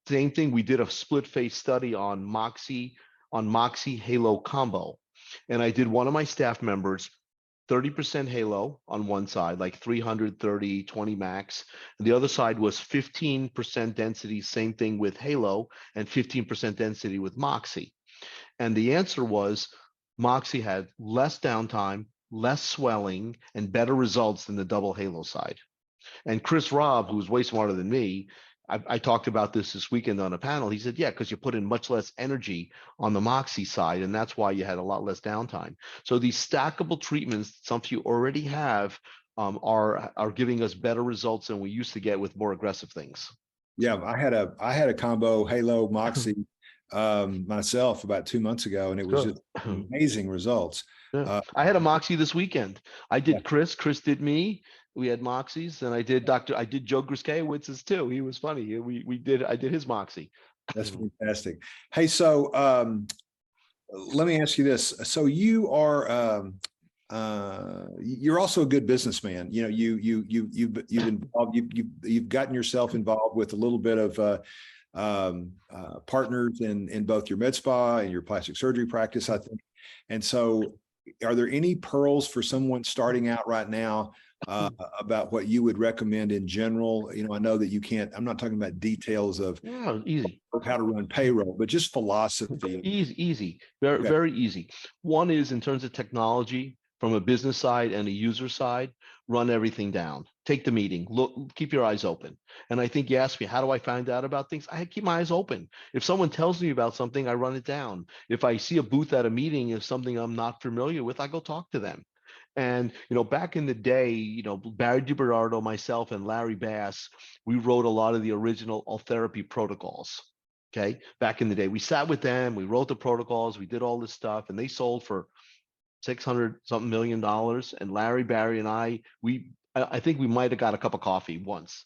Same thing, we did a split face study on Moxie Halo combo. And I did one of my staff members, 30% Halo on one side, like 330, 20 max. And the other side was 15% density, same thing with Halo, and 15% density with Moxie. And the answer was Moxie had less downtime, less swelling, and better results than the double Halo side. And Chris Robb, who's way smarter than me, I talked about this weekend on a panel. He said, yeah, because you put in much less energy on the Moxie side, and that's why you had a lot less downtime. So these stackable treatments, some of you already have, are giving us better results than we used to get with more aggressive things. Yeah, I had a combo Halo Moxie myself about 2 months ago, and it was just amazing results. Yeah. I had a Moxie this weekend. I did Yeah. Chris did me. We had Moxies, and I did Joe Gruskawicz's too. He was funny. I did his Moxie. That's fantastic. Hey, so let me ask you this. So you are you're also a good businessman. You know, you've gotten yourself involved with a little bit of partners in both your med spa and your plastic surgery practice, I think. And so, are there any pearls for someone starting out right now about what you would recommend in general? You know, I know that you can't. I'm not talking about details of easy how to run payroll, but just philosophy. Easy, very easy. One is in terms of technology. From a business side and a user side, run everything down. Take the meeting. Look, keep your eyes open. And I think you asked me, how do I find out about things? I keep my eyes open. If someone tells me about something, I run it down. If I see a booth at a meeting of something I'm not familiar with, I go talk to them. And, you know, back in the day, you know, Barry DiBernardo, myself, and Larry Bass, we wrote a lot of the original therapy protocols. Okay. Back in the day, we sat with them, we wrote the protocols, we did all this stuff, and they sold for $600 something million. And Larry, Barry, and I think we might have got a cup of coffee once.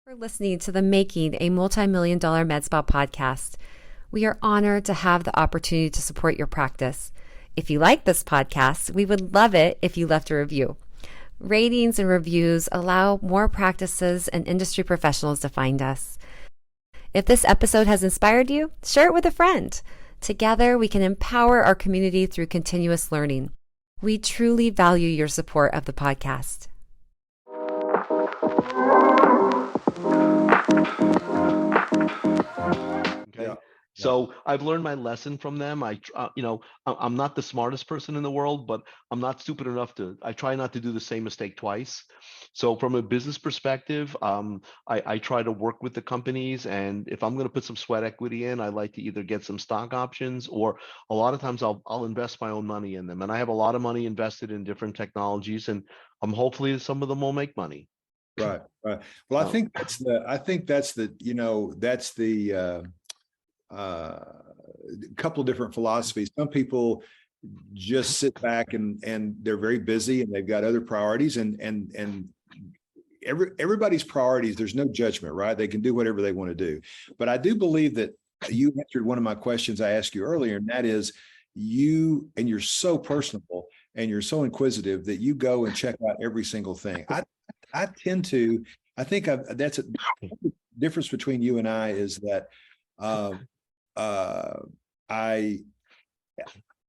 For listening to the Making a Multi-Million-Dollar Medspa podcast. We are honored to have the opportunity to support your practice. If you like this podcast, we would love it if you left a review. Ratings and reviews allow more practices and industry professionals to find us. If this episode has inspired you, share it with a friend. Together, we can empower our community through continuous learning. We truly value your support of the podcast. Okay. Yeah. So I've learned my lesson from them. I'm not the smartest person in the world, but I'm not stupid enough I try not to do the same mistake twice. So from a business perspective, I try to work with the companies, and if I'm going to put some sweat equity in, I like to either get some stock options, or a lot of times I'll invest my own money in them. And I have a lot of money invested in different technologies, and hopefully some of them will make money. Right. Well, I think that's the couple of different philosophies. Some people just sit back and they're very busy and they've got other priorities, and everybody's priorities, there's no judgment, right? They can do whatever they want to do. But I do believe that you answered one of my questions I asked you earlier, and that is you're so personable and you're so inquisitive that you go and check out every single thing. I think that's a difference between you and I, is that I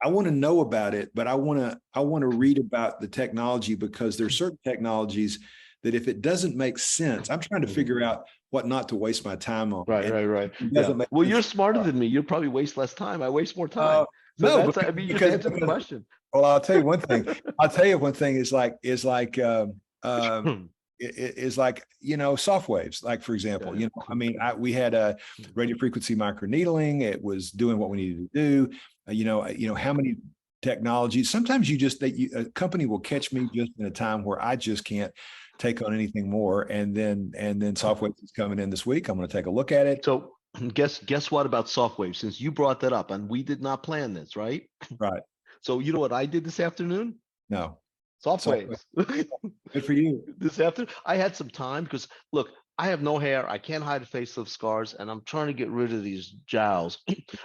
want to know about it, but I want to read about the technology, because there's certain technologies that if it doesn't make sense, I'm trying to figure out what not to waste my time on. Right. Yeah. Well, you're smarter than me. You'll probably waste less time. I waste more time. No, that's, you just answered the question. Well, I'll tell you one thing. Is like soft waves. Like, for example, we had a radio frequency microneedling. It was doing what we needed to do. How many technologies? Sometimes a company will catch me just in a time where I just can't take on anything more. And then soft waves is coming in this week. I'm going to take a look at it. So guess what about soft waves? Since you brought that up, and we did not plan this, right? Right. So you know what I did this afternoon? No. Soft waves. Good for you. This afternoon, I had some time because, look, I have no hair. I can't hide facelift scars, and I'm trying to get rid of these jowls.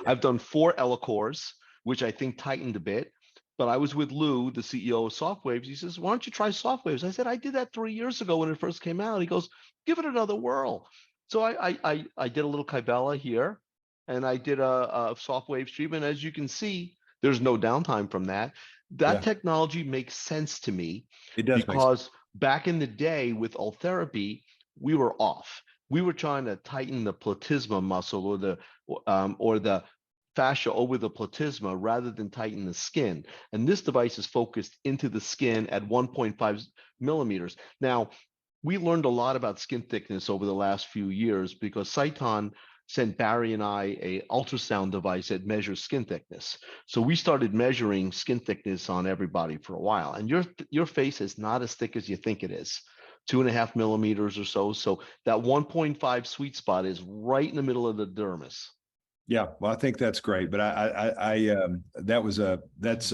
I've done 4 Elacors, which I think tightened a bit. But I was with Lou, the CEO of Soft Waves. He says, "Why don't you try Soft Waves?" I said, "I did that 3 years ago when it first came out." He goes, "Give it another whirl." So I did a little Kybella here, and I did a Soft Waves treatment. As you can see, there's no downtime from that. That technology makes sense to me. It does, because back in the day with Ultherapy, we were off. We were trying to tighten the platysma muscle or the fascia over the platysma rather than tighten the skin. And this device is focused into the skin at 1.5 millimeters. Now, we learned a lot about skin thickness over the last few years because Saiton sent Barry and I a ultrasound device that measures skin thickness. So we started measuring skin thickness on everybody for a while. And your face is not as thick as you think it is. 2.5 millimeters or so. So that 1.5 sweet spot is right in the middle of the dermis. Yeah, well, I think that's great, but that's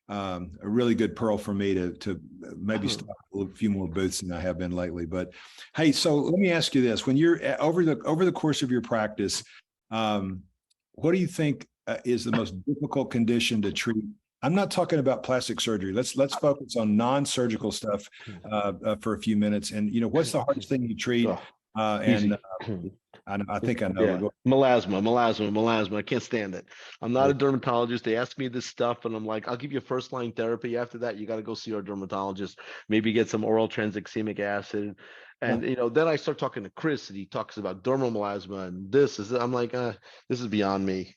a really good pearl for me to maybe start a few more booths than I have been lately. But hey, so let me ask you this: when you're over the course of your practice, what do you think is the most difficult condition to treat? I'm not talking about plastic surgery. Let's focus on non-surgical stuff for a few minutes. And what's the hardest thing you treat? I think I know. Yeah. Melasma. I can't stand it. I'm not a dermatologist. They ask me this stuff, and I'm like, I'll give you first line therapy. After that, you got to go see our dermatologist. Maybe get some oral tranexamic acid. And then I start talking to Chris, and he talks about dermal melasma and this is. I'm like, this is beyond me.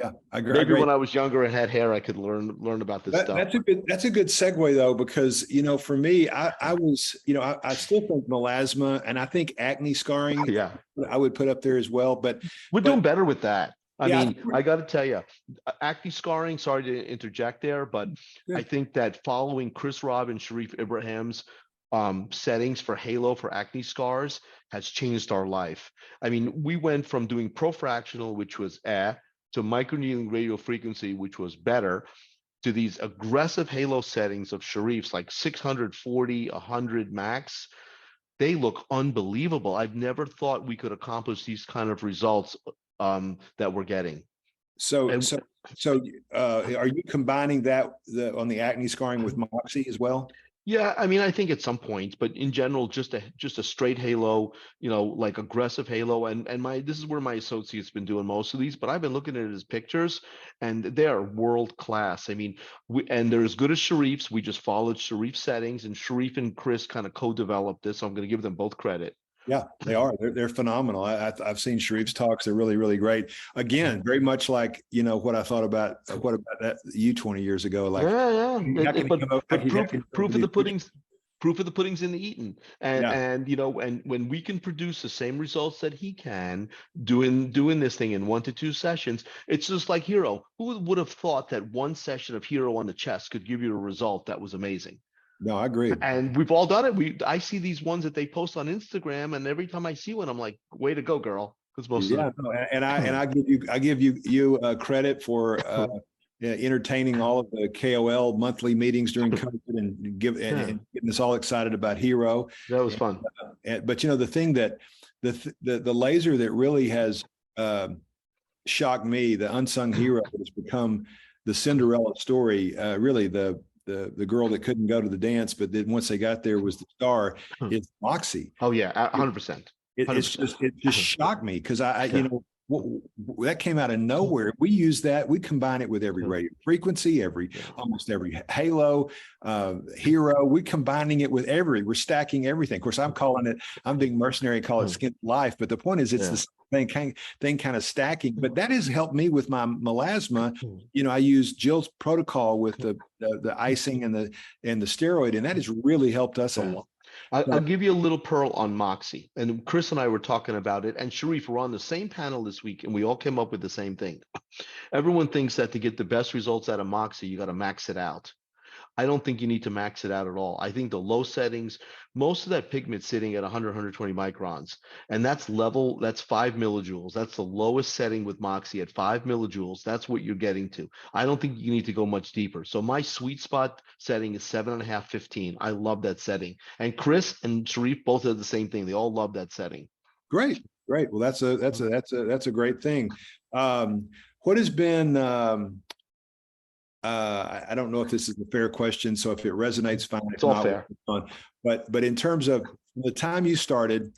Yeah, I agree. Maybe when I was younger and had hair, I could learn about this stuff. That's a good segue though, because for me, I was I still think melasma, and I think acne scarring. Yeah, I would put up there as well. But we're doing better with that. I mean, I got to tell you, acne scarring, sorry to interject there, but I think that following Chris Robb and Sharif Ibrahim's settings for Halo for acne scars has changed our life. I mean, we went from doing profractional, which was to microneedling radio frequency, which was better, to these aggressive Halo settings of Sharif's, like 640, 100 max. They look unbelievable. I've never thought we could accomplish these kind of results that we're getting. So are you combining that on the acne scarring with Moxie as well? Yeah, I mean, I think at some point, but in general, just a straight Halo, like aggressive Halo, and this is where my associate's been doing most of these, but I've been looking at his pictures, and they are world class. I mean, and they're as good as Sharif's. We just followed Sharif's settings, and Sharif and Chris kind of co-developed this, so I'm going to give them both credit. Yeah, they are. They're phenomenal. I've seen Sharif's talks. They're really, really great. Again, very much like what I thought about that you 20 years ago. Like, proof of the pudding's in the eating. And when we can produce the same results that he can doing this thing in 1 to 2 sessions, it's just like Hero. Who would have thought that one session of Hero on the chest could give you a result that was amazing? No, I agree. And we've all done it. I see these ones that they post on Instagram, and every time I see one, I'm like, "Way to go, girl!" Because most of them. I give you credit for entertaining all of the KOL monthly meetings during COVID and getting us all excited about Hero. That was fun. But the thing that the laser that really has shocked me, the unsung hero that has become the Cinderella story, really the girl that couldn't go to the dance, but then once they got there was the star. It's Moxie. Oh yeah, 100%. It just shocked me because that came out of nowhere. We use that. We combine it with every radio frequency, almost every Halo, Hero. We're combining it with we're stacking everything. Of course, I'm being mercenary, call it skin life. But the point is, it's the thing kind of stacking. But that has helped me with my melasma. I use Jill's protocol with the icing and the steroid, and that has really helped us a lot. I'll give you a little pearl on Moxie. And Chris and I were talking about it, and Sharif were on the same panel this week, and we all came up with the same thing. Everyone thinks that to get the best results out of Moxie, you got to max it out. I don't think you need to max it out at all. I think the low settings, most of that pigment's sitting at 100, 120 microns, and that's 5 millijoules. That's the lowest setting with Moxie at 5 millijoules. That's what you're getting to. I don't think you need to go much deeper. So my sweet spot setting is 7.5, 15. I love that setting. And Chris and Sharif both have the same thing. They all love that setting. Great. Well, that's a great thing. What has been I don't know if this is a fair question, so if it resonates, fine. It's all fair. But in terms of the time you started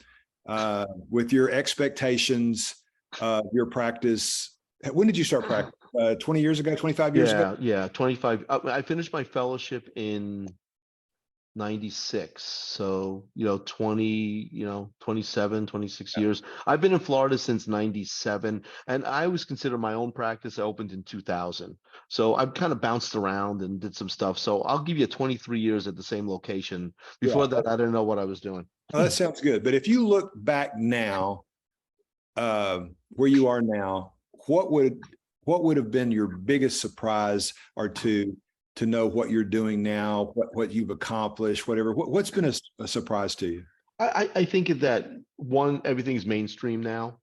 with your expectations of your practice, when did you start practice? 20 years ago, 25 years ago? Yeah, 25. I finished my fellowship in 96. So, 27, 26 years. I've been in Florida since 97, and I always consider my own practice. I opened in 2000. So I've kind of bounced around and did some stuff. So I'll give you 23 years at the same location. Before that, I didn't know what I was doing. Oh, that sounds good. But if you look back now, where you are now, what would have been your biggest surprise or to know what you're doing now, what you've accomplished, whatever? What's been a surprise to you? I think that one, everything's mainstream now,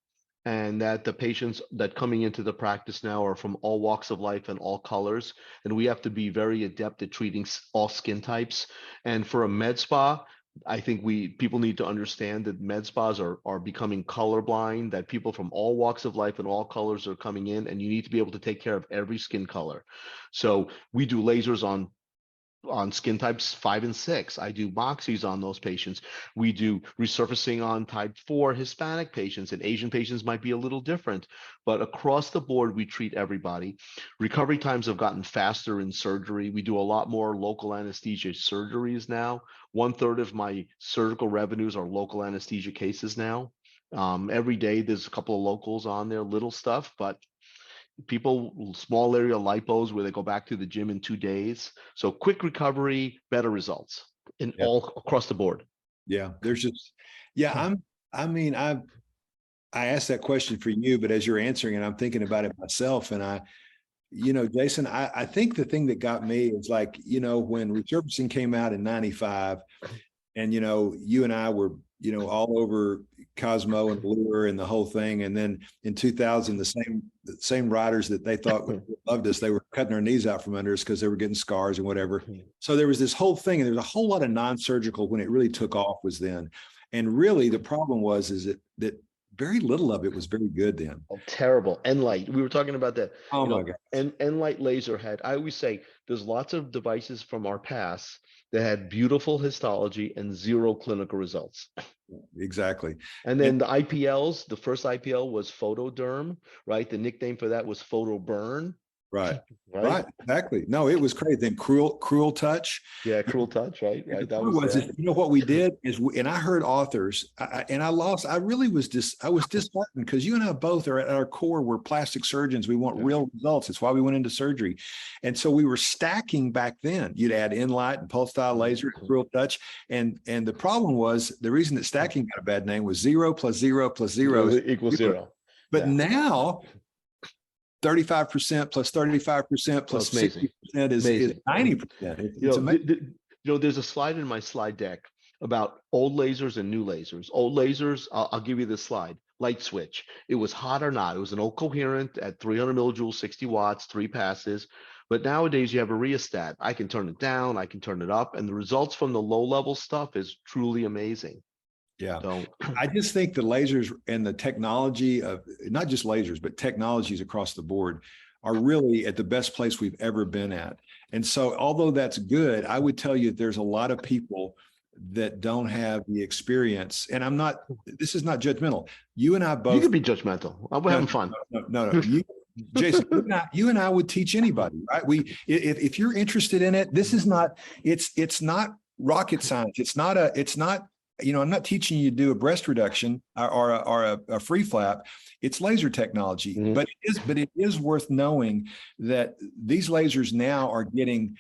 and that the patients that coming into the practice now are from all walks of life and all colors, and we have to be very adept at treating all skin types. And for a med spa, I think people need to understand that med spas are becoming colorblind, that people from all walks of life and all colors are coming in, and you need to be able to take care of every skin color. So we do lasers on skin types 5 and 6. I do moxies on those patients. We do resurfacing on type 4 Hispanic patients, and Asian patients might be a little different, but across the board, we treat everybody. Recovery times have gotten faster in surgery. We do a lot more local anesthesia surgeries now. 1/3 of my surgical revenues are local anesthesia cases now. Every day there's a couple of locals on there, little stuff, but people, small area lipos where they go back to the gym in 2 days. So quick recovery, better results in all across the board. Yeah, there's just, I mean, I asked that question for you, but as you're answering it, I'm thinking about it myself. And Jason, I think the thing that got me is like, when resurfacing came out in 95 and, you and I were, all over Cosmo and Lure and the whole thing. And then in 2000, the same riders that they thought loved us, they were cutting their knees out from under us because they were getting scars and whatever. So there was this whole thing, and there was a whole lot of non-surgical when it really took off was then. And really the problem was that very little of it was very good then. Oh, terrible. Enlight. We were talking about that. Oh my God. And Enlight laser had, I always say, there's lots of devices from our past that had beautiful histology and zero clinical results. Exactly. And then the IPLs, the first IPL was photoderm, right? The nickname for that was photoburn. Right. Right. Exactly. No, it was crazy. Then cruel touch. Yeah, cruel touch. Right. That was what we did is, and I heard authors, I really was disheartened because you and I both are at our core, we're plastic surgeons. We want real results. It's why we went into surgery. And so we were stacking back then. You'd add Enlight and pulse style laser, cruel touch. And the problem was the reason that stacking got a bad name was 0 + 0 + 0 equals 0. But now 35% plus 35% plus 60% is 90%. There's a slide in my slide deck about old lasers and new lasers. Old lasers, I'll give you this slide. Light switch. It was hot or not. It was an old coherent at 300 millijoules, 60 watts, 3 passes. But nowadays you have a rheostat. I can turn it down, I can turn it up, and the results from the low-level stuff is truly amazing. Yeah. So I just think the lasers and the technology of not just lasers, but technologies across the board are really at the best place we've ever been at. And so although that's good, I would tell you there's a lot of people that don't have the experience. And this is not judgmental. You and I both. You can be judgmental. We're having fun. No. Jason, you and I would teach anybody, right? If you're interested in it, it's not rocket science. It's not I'm not teaching you to do a breast reduction or a free flap. It's laser technology, but it is worth knowing that these lasers now are getting,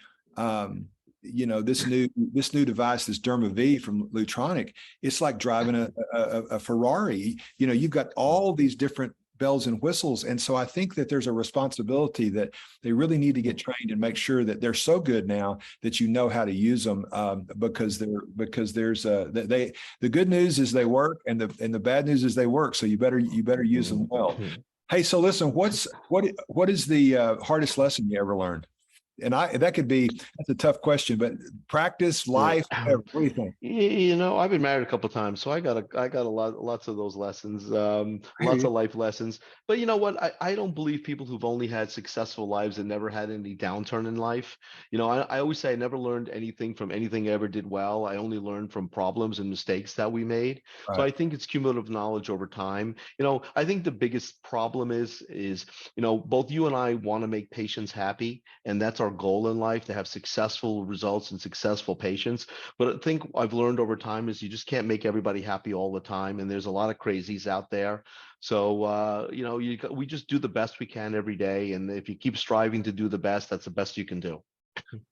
this new device, this Derma V from Lutronic. It's like driving a Ferrari. You've got all these different bells and whistles. And so I think that there's a responsibility that they really need to get trained and make sure that they're so good now that you know how to use them, because there's the good news is they work, and the bad news is they work. So you better use them well. Hey, so listen, what is the hardest lesson you ever learned? And that's a tough question, but practice, life, whatever. What do you think? I've been married a couple of times, so I got lots of those lessons, lots of life lessons. But you know what? I don't believe people who've only had successful lives and never had any downturn in life. I always say I never learned anything from anything I ever did well. I only learned from problems and mistakes that we made. Right. So I think it's cumulative knowledge over time. I think the biggest problem is both you and I want to make patients happy, and that's our goal in life, to have successful results and successful patients. But I think I've learned over time is you just can't make everybody happy all the time, and there's a lot of crazies out there. So we just do the best we can every day, and if you keep striving to do the best, that's the best you can do.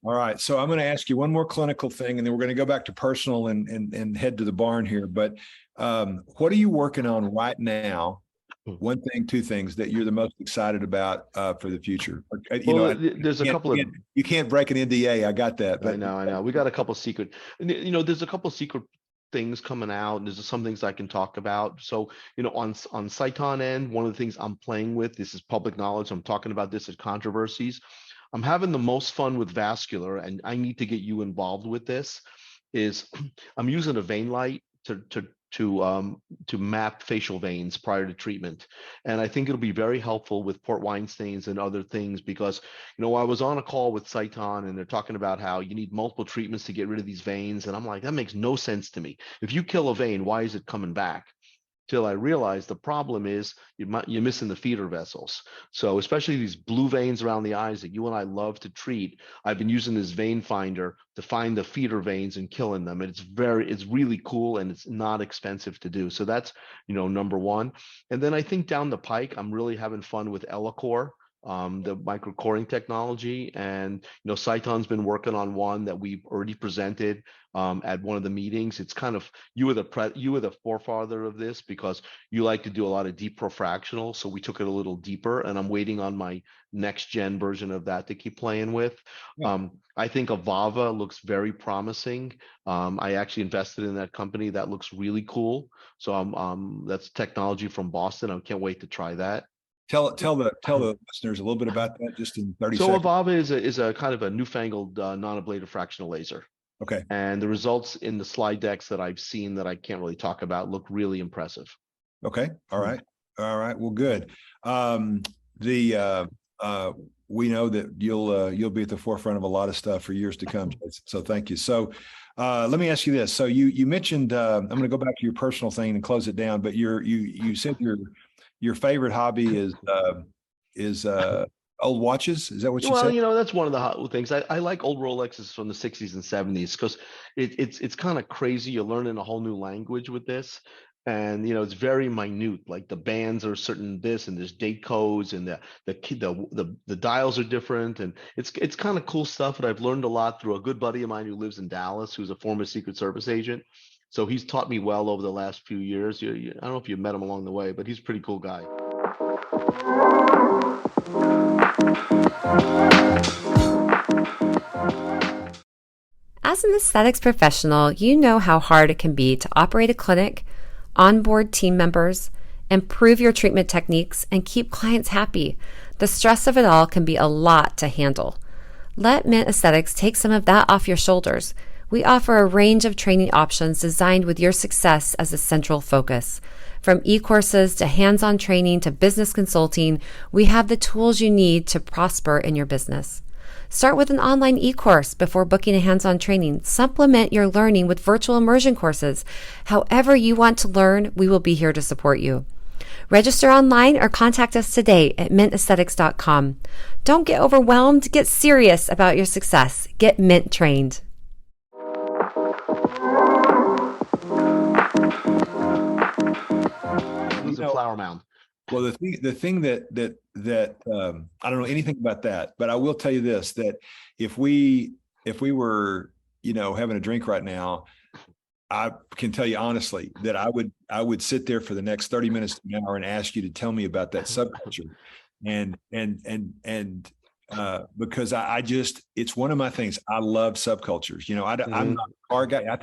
All right, so I'm going to ask you one more clinical thing, and then we're going to go back to personal and head to the barn here. But what are you working on right now one thing, two things that you're the most excited about for the future. Well, there's a couple of. You can't break an NDA. I got that. But I know. We got a couple secret. There's a couple secret things coming out, and there's some things I can talk about. So, on Cyton end, one of the things I'm playing with, this is public knowledge. I'm talking about this at controversies. I'm having the most fun with vascular, and I need to get you involved with this. Is I'm using a vein light to map facial veins prior to treatment, and I think it'll be very helpful with port wine stains and other things, because I was on a call with Cyton and they're talking about how you need multiple treatments to get rid of these veins, and I'm like, that makes no sense to me. If you kill a vein, why is it coming back? Till I realized the problem is you're missing the feeder vessels. So especially these blue veins around the eyes that you and I love to treat, I've been using this vein finder to find the feeder veins and killing them. And it's really cool, and it's not expensive to do. So that's, number one. And then I think down the pike, I'm really having fun with Ellacor, the microcoring technology. And, Cyton's been working on one that we've already presented at one of the meetings. It's kind of, you were the forefather of this, because you like to do a lot of deep profractional. So we took it a little deeper, and I'm waiting on my next gen version of that to keep playing with. Yeah. I think Avava looks very promising. I actually invested in that company. That looks really cool. So that's technology from Boston. I can't wait to try that. Tell the listeners a little bit about that, just in 30 seconds. So Avava is a kind of a newfangled non-ablative fractional laser. Okay. And the results in the slide decks that I've seen that I can't really talk about look really impressive. Okay. All right. Well, good. We know that you'll be at the forefront of a lot of stuff for years to come. So thank you. So let me ask you this. So you mentioned, I'm going to go back to your personal thing and close it down, but you said your favorite hobby is old watches. Is that what you said? Well, that's one of the hot things. I like old Rolexes from the 60s and 70s, because it's kind of crazy. You're learning a whole new language with this. And it's very minute. Like the bands are certain this, and there's date codes, and the dials are different, and it's kind of cool stuff. But I've learned a lot through a good buddy of mine who lives in Dallas, who's a former Secret Service agent. So he's taught me well over the last few years. I don't know if you've met him along the way, but he's a pretty cool guy. As an aesthetics professional, you know how hard it can be to operate a clinic, onboard team members, improve your treatment techniques, and keep clients happy. The stress of it all can be a lot to handle. Let Mint Aesthetics take some of that off your shoulders. We offer a range of training options designed with your success as a central focus. From e-courses to hands-on training to business consulting, we have the tools you need to prosper in your business. Start with an online e-course before booking a hands-on training. Supplement your learning with virtual immersion courses. However you want to learn, we will be here to support you. Register online or contact us today at mintaesthetics.com. Don't get overwhelmed. Get serious about your success. Get Mint trained. Flower mound. Well, the thing that I don't know anything about that, but I will tell you this, that if we were, having a drink right now, I can tell you honestly that I would sit there for the next 30 minutes to an hour and ask you to tell me about that subculture. And because it's one of my things. I love subcultures. I'm not a car guy. I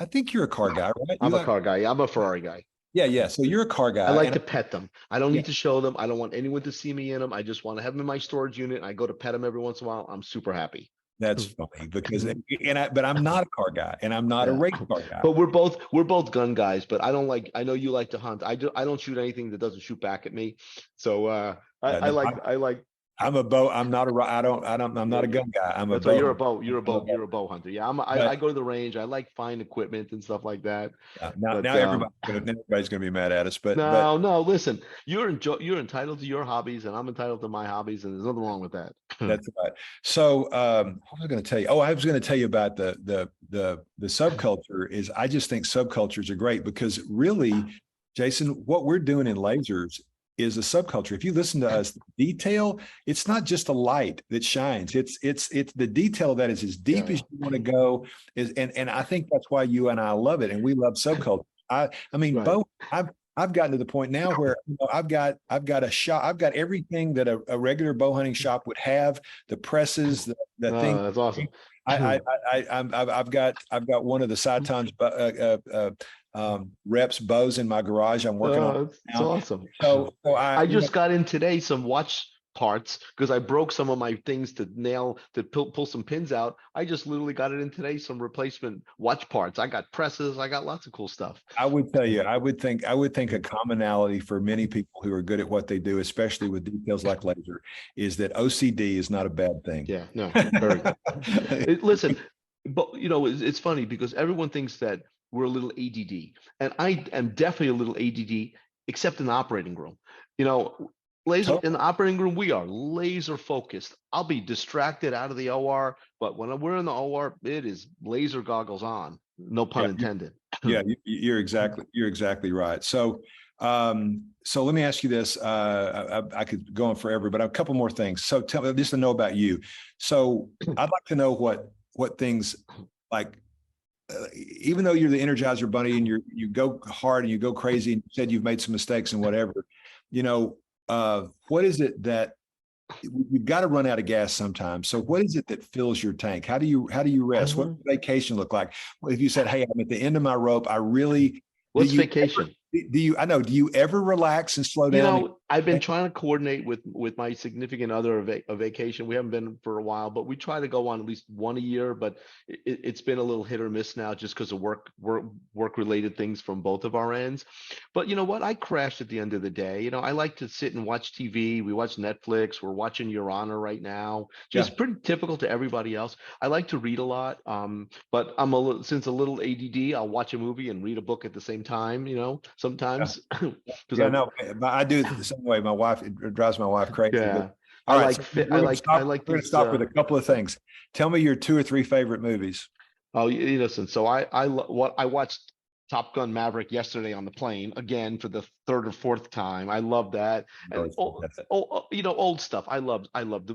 think you're a car guy, right? I'm a car guy. I'm a Ferrari guy. Yeah. So you're a car guy. I like to pet them. I don't need to show them. I don't want anyone to see me in them. I just want to have them in my storage unit. I go to pet them every once in a while. I'm super happy. That's funny because, but I'm not a car guy, and I'm not a race car guy. But we're both gun guys. But I know you like to hunt. I don't shoot anything that doesn't shoot back at me. So I like. I'm a bow. I'm not a gun guy. I'm a bow. You're a bow hunter. Yeah. I go to the range. I like fine equipment and stuff like that. Yeah. Now everybody's going to be mad at us, but no, listen, you're entitled to your hobbies and I'm entitled to my hobbies, and there's nothing wrong with that. That's right. So, what was I going to tell you? Oh, I was going to tell you about the subculture is I just think subcultures are great because really, Jason, what we're doing in lasers is a subculture. If you listen to us, the detail, it's not just a light that shines. It's the detail that is as deep as you want to go. And I think that's why you and I love it. And we love subculture. I mean, right. I've gotten to the point now where I've got a shop. I've got everything that a regular bow hunting shop would have. The presses, the thing. That's awesome. I've got one of the Sciton's reps bows in my garage. I'm working on It's now. awesome. So I just got in today some watch parts because I broke some of my things to pull some pins out. I just literally got it in today, some replacement watch parts. I got presses, I got lots of cool stuff. I would tell you, I would think a commonality for many people who are good at what they do, especially with details like laser, is that OCD is not a bad thing. Yeah, no, very good. Listen, but it's funny because everyone thinks that we're a little ADD, and I am definitely a little ADD, except in the operating room. Laser in the operating room, we are laser focused. I'll be distracted out of the OR, but when we're in the OR, it is laser goggles on. No pun intended. Yeah, you're exactly right. So, so let me ask you this. I could go on forever, but a couple more things. So tell me, just to know about you. So I'd like to know what things like. Even though you're the Energizer Bunny and you go hard and you go crazy, and you said you've made some mistakes and whatever, what is it that you've got to run out of gas sometimes? So what is it that fills your tank? How do you rest? What does vacation look like? If you said, "Hey, I'm at the end of my rope. What's vacation? Do you ever relax and slow down? I've been trying to coordinate with my significant other a vacation. We haven't been for a while, but we try to go on at least one a year, but it's been a little hit or miss now just because of work related things from both of our ends. But you know what? I crash at the end of the day. I like to sit and watch TV. We watch Netflix. We're watching Your Honor right now. Just pretty typical to everybody else. I like to read a lot. But since a little ADD, I'll watch a movie and read a book at the same time, sometimes. No, I do the same way. My wife, it drives my wife crazy. Yeah. All right, We're going to stop with a couple of things. Tell me your 2 or 3 favorite movies. Oh, listen. So I watched Top Gun Maverick yesterday on the plane again for the 3rd or 4th time. I love that. And old stuff. I love.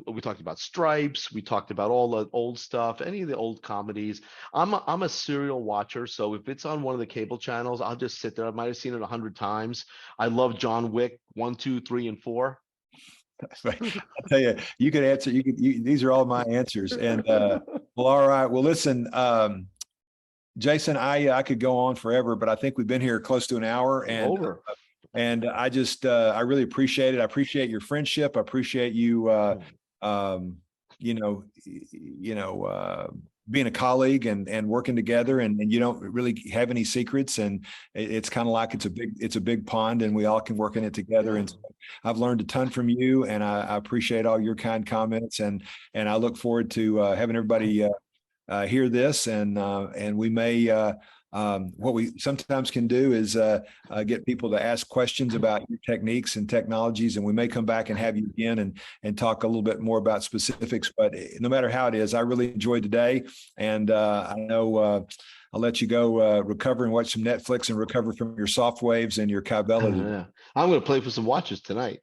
We talked about Stripes. We talked about all the old stuff. Any of the old comedies. I'm a serial watcher. So if it's on one of the cable channels, I'll just sit there. I might have seen it 100 times. I love John Wick 1, 2, 3, and 4. I tell you, you could answer. These are all my answers. And well, all right. Well, listen. Jason, I could go on forever, but I think we've been here close to an hour, and I just I really appreciate it. I appreciate your friendship. I appreciate you being a colleague and working together, and you don't really have any secrets, and it's kind of like it's a big pond, and we all can work in it together. And so I've learned a ton from you, and I appreciate all your kind comments, and I look forward to having everybody hear this, and we may what we sometimes can do is get people to ask questions about your techniques and technologies, and we may come back and have you again and talk a little bit more about specifics. But no matter how it is, I really enjoyed today, and I know I'll let you go recover and watch some Netflix and recover from your soft waves and your Cabela. Yeah. I'm going to play for some watches tonight.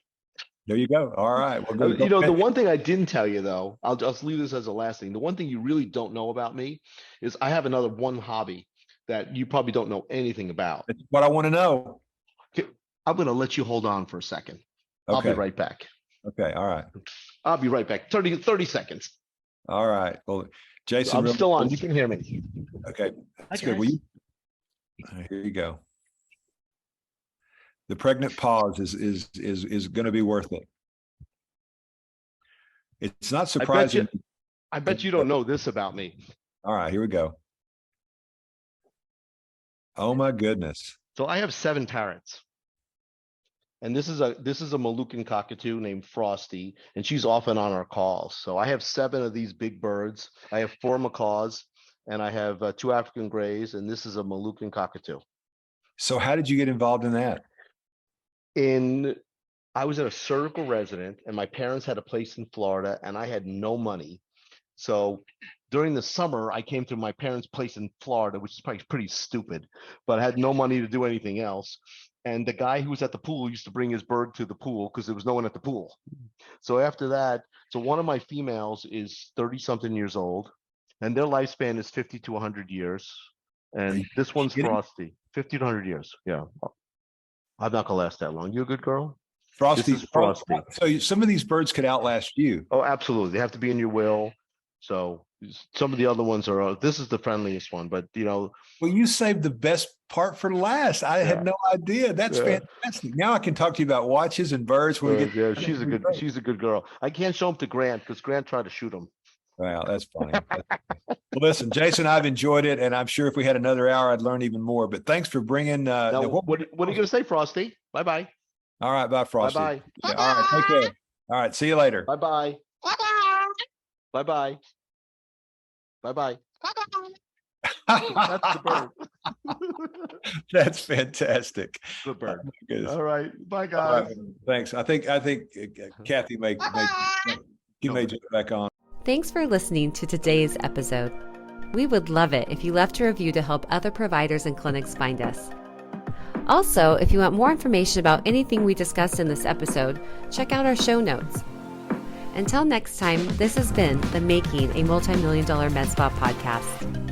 There you go. All right. Well, the one thing I didn't tell you, though, I'll just leave this as the last thing. The one thing you really don't know about me is I have another one hobby that you probably don't know anything about. That's what I want to know. Okay, I'm going to let you hold on for a second. I'll be right back. Okay. All right. I'll be right back. 30 seconds. All right. Well, Jason, I'm still on. You can hear me. Okay. That's good. Will you? Here you go. The pregnant pause is going to be worth it. It's not surprising. I bet you don't know this about me. All right, here we go. Oh my goodness. So I have 7 parrots. And this is a Moluccan cockatoo named Frosty, and she's often on our calls. So I have 7 of these big birds. I have 4 macaws, and I have 2 African grays, and this is a Moluccan cockatoo. So how did you get involved in that? I was at a surgical resident, and my parents had a place in Florida, and I had no money. So during the summer, I came to my parents' place in Florida, which is probably pretty stupid, but I had no money to do anything else. And the guy who was at the pool used to bring his bird to the pool because there was no one at the pool. So after that, one of my females is 30-something years old, and their lifespan is 50 to 100 years. And this one's Frosty, 50 to 100 years. Yeah. I'm not gonna last that long. You a good girl? Frosty. This is Frosty. So some of these birds could outlast you. Oh, absolutely. They have to be in your will. So some of the other ones are. This is the friendliest one, but Well, you saved the best part for last. I had no idea. That's fantastic. Now I can talk to you about watches and birds when we get. she's a good girl. I can't show them to Grant because Grant tried to shoot him. Wow, that's funny. Well, listen, Jason, I've enjoyed it, and I'm sure if we had another hour, I'd learn even more. But thanks for bringing. Now, what are you going to say, Frosty? Bye bye. All right, bye, Frosty. Bye bye. All right, take care. All right, see you later. Bye bye. Bye bye. Bye bye. That's the bird. That's fantastic. Good bird. Oh, all right. Bye, guys. Right, thanks. I think Kathy may jump back on. Thanks for listening to today's episode. We would love it if you left a review to help other providers and clinics find us. Also, if you want more information about anything we discussed in this episode, check out our show notes. Until next time, this has been the Making a Multi-Million Dollar Medspa podcast.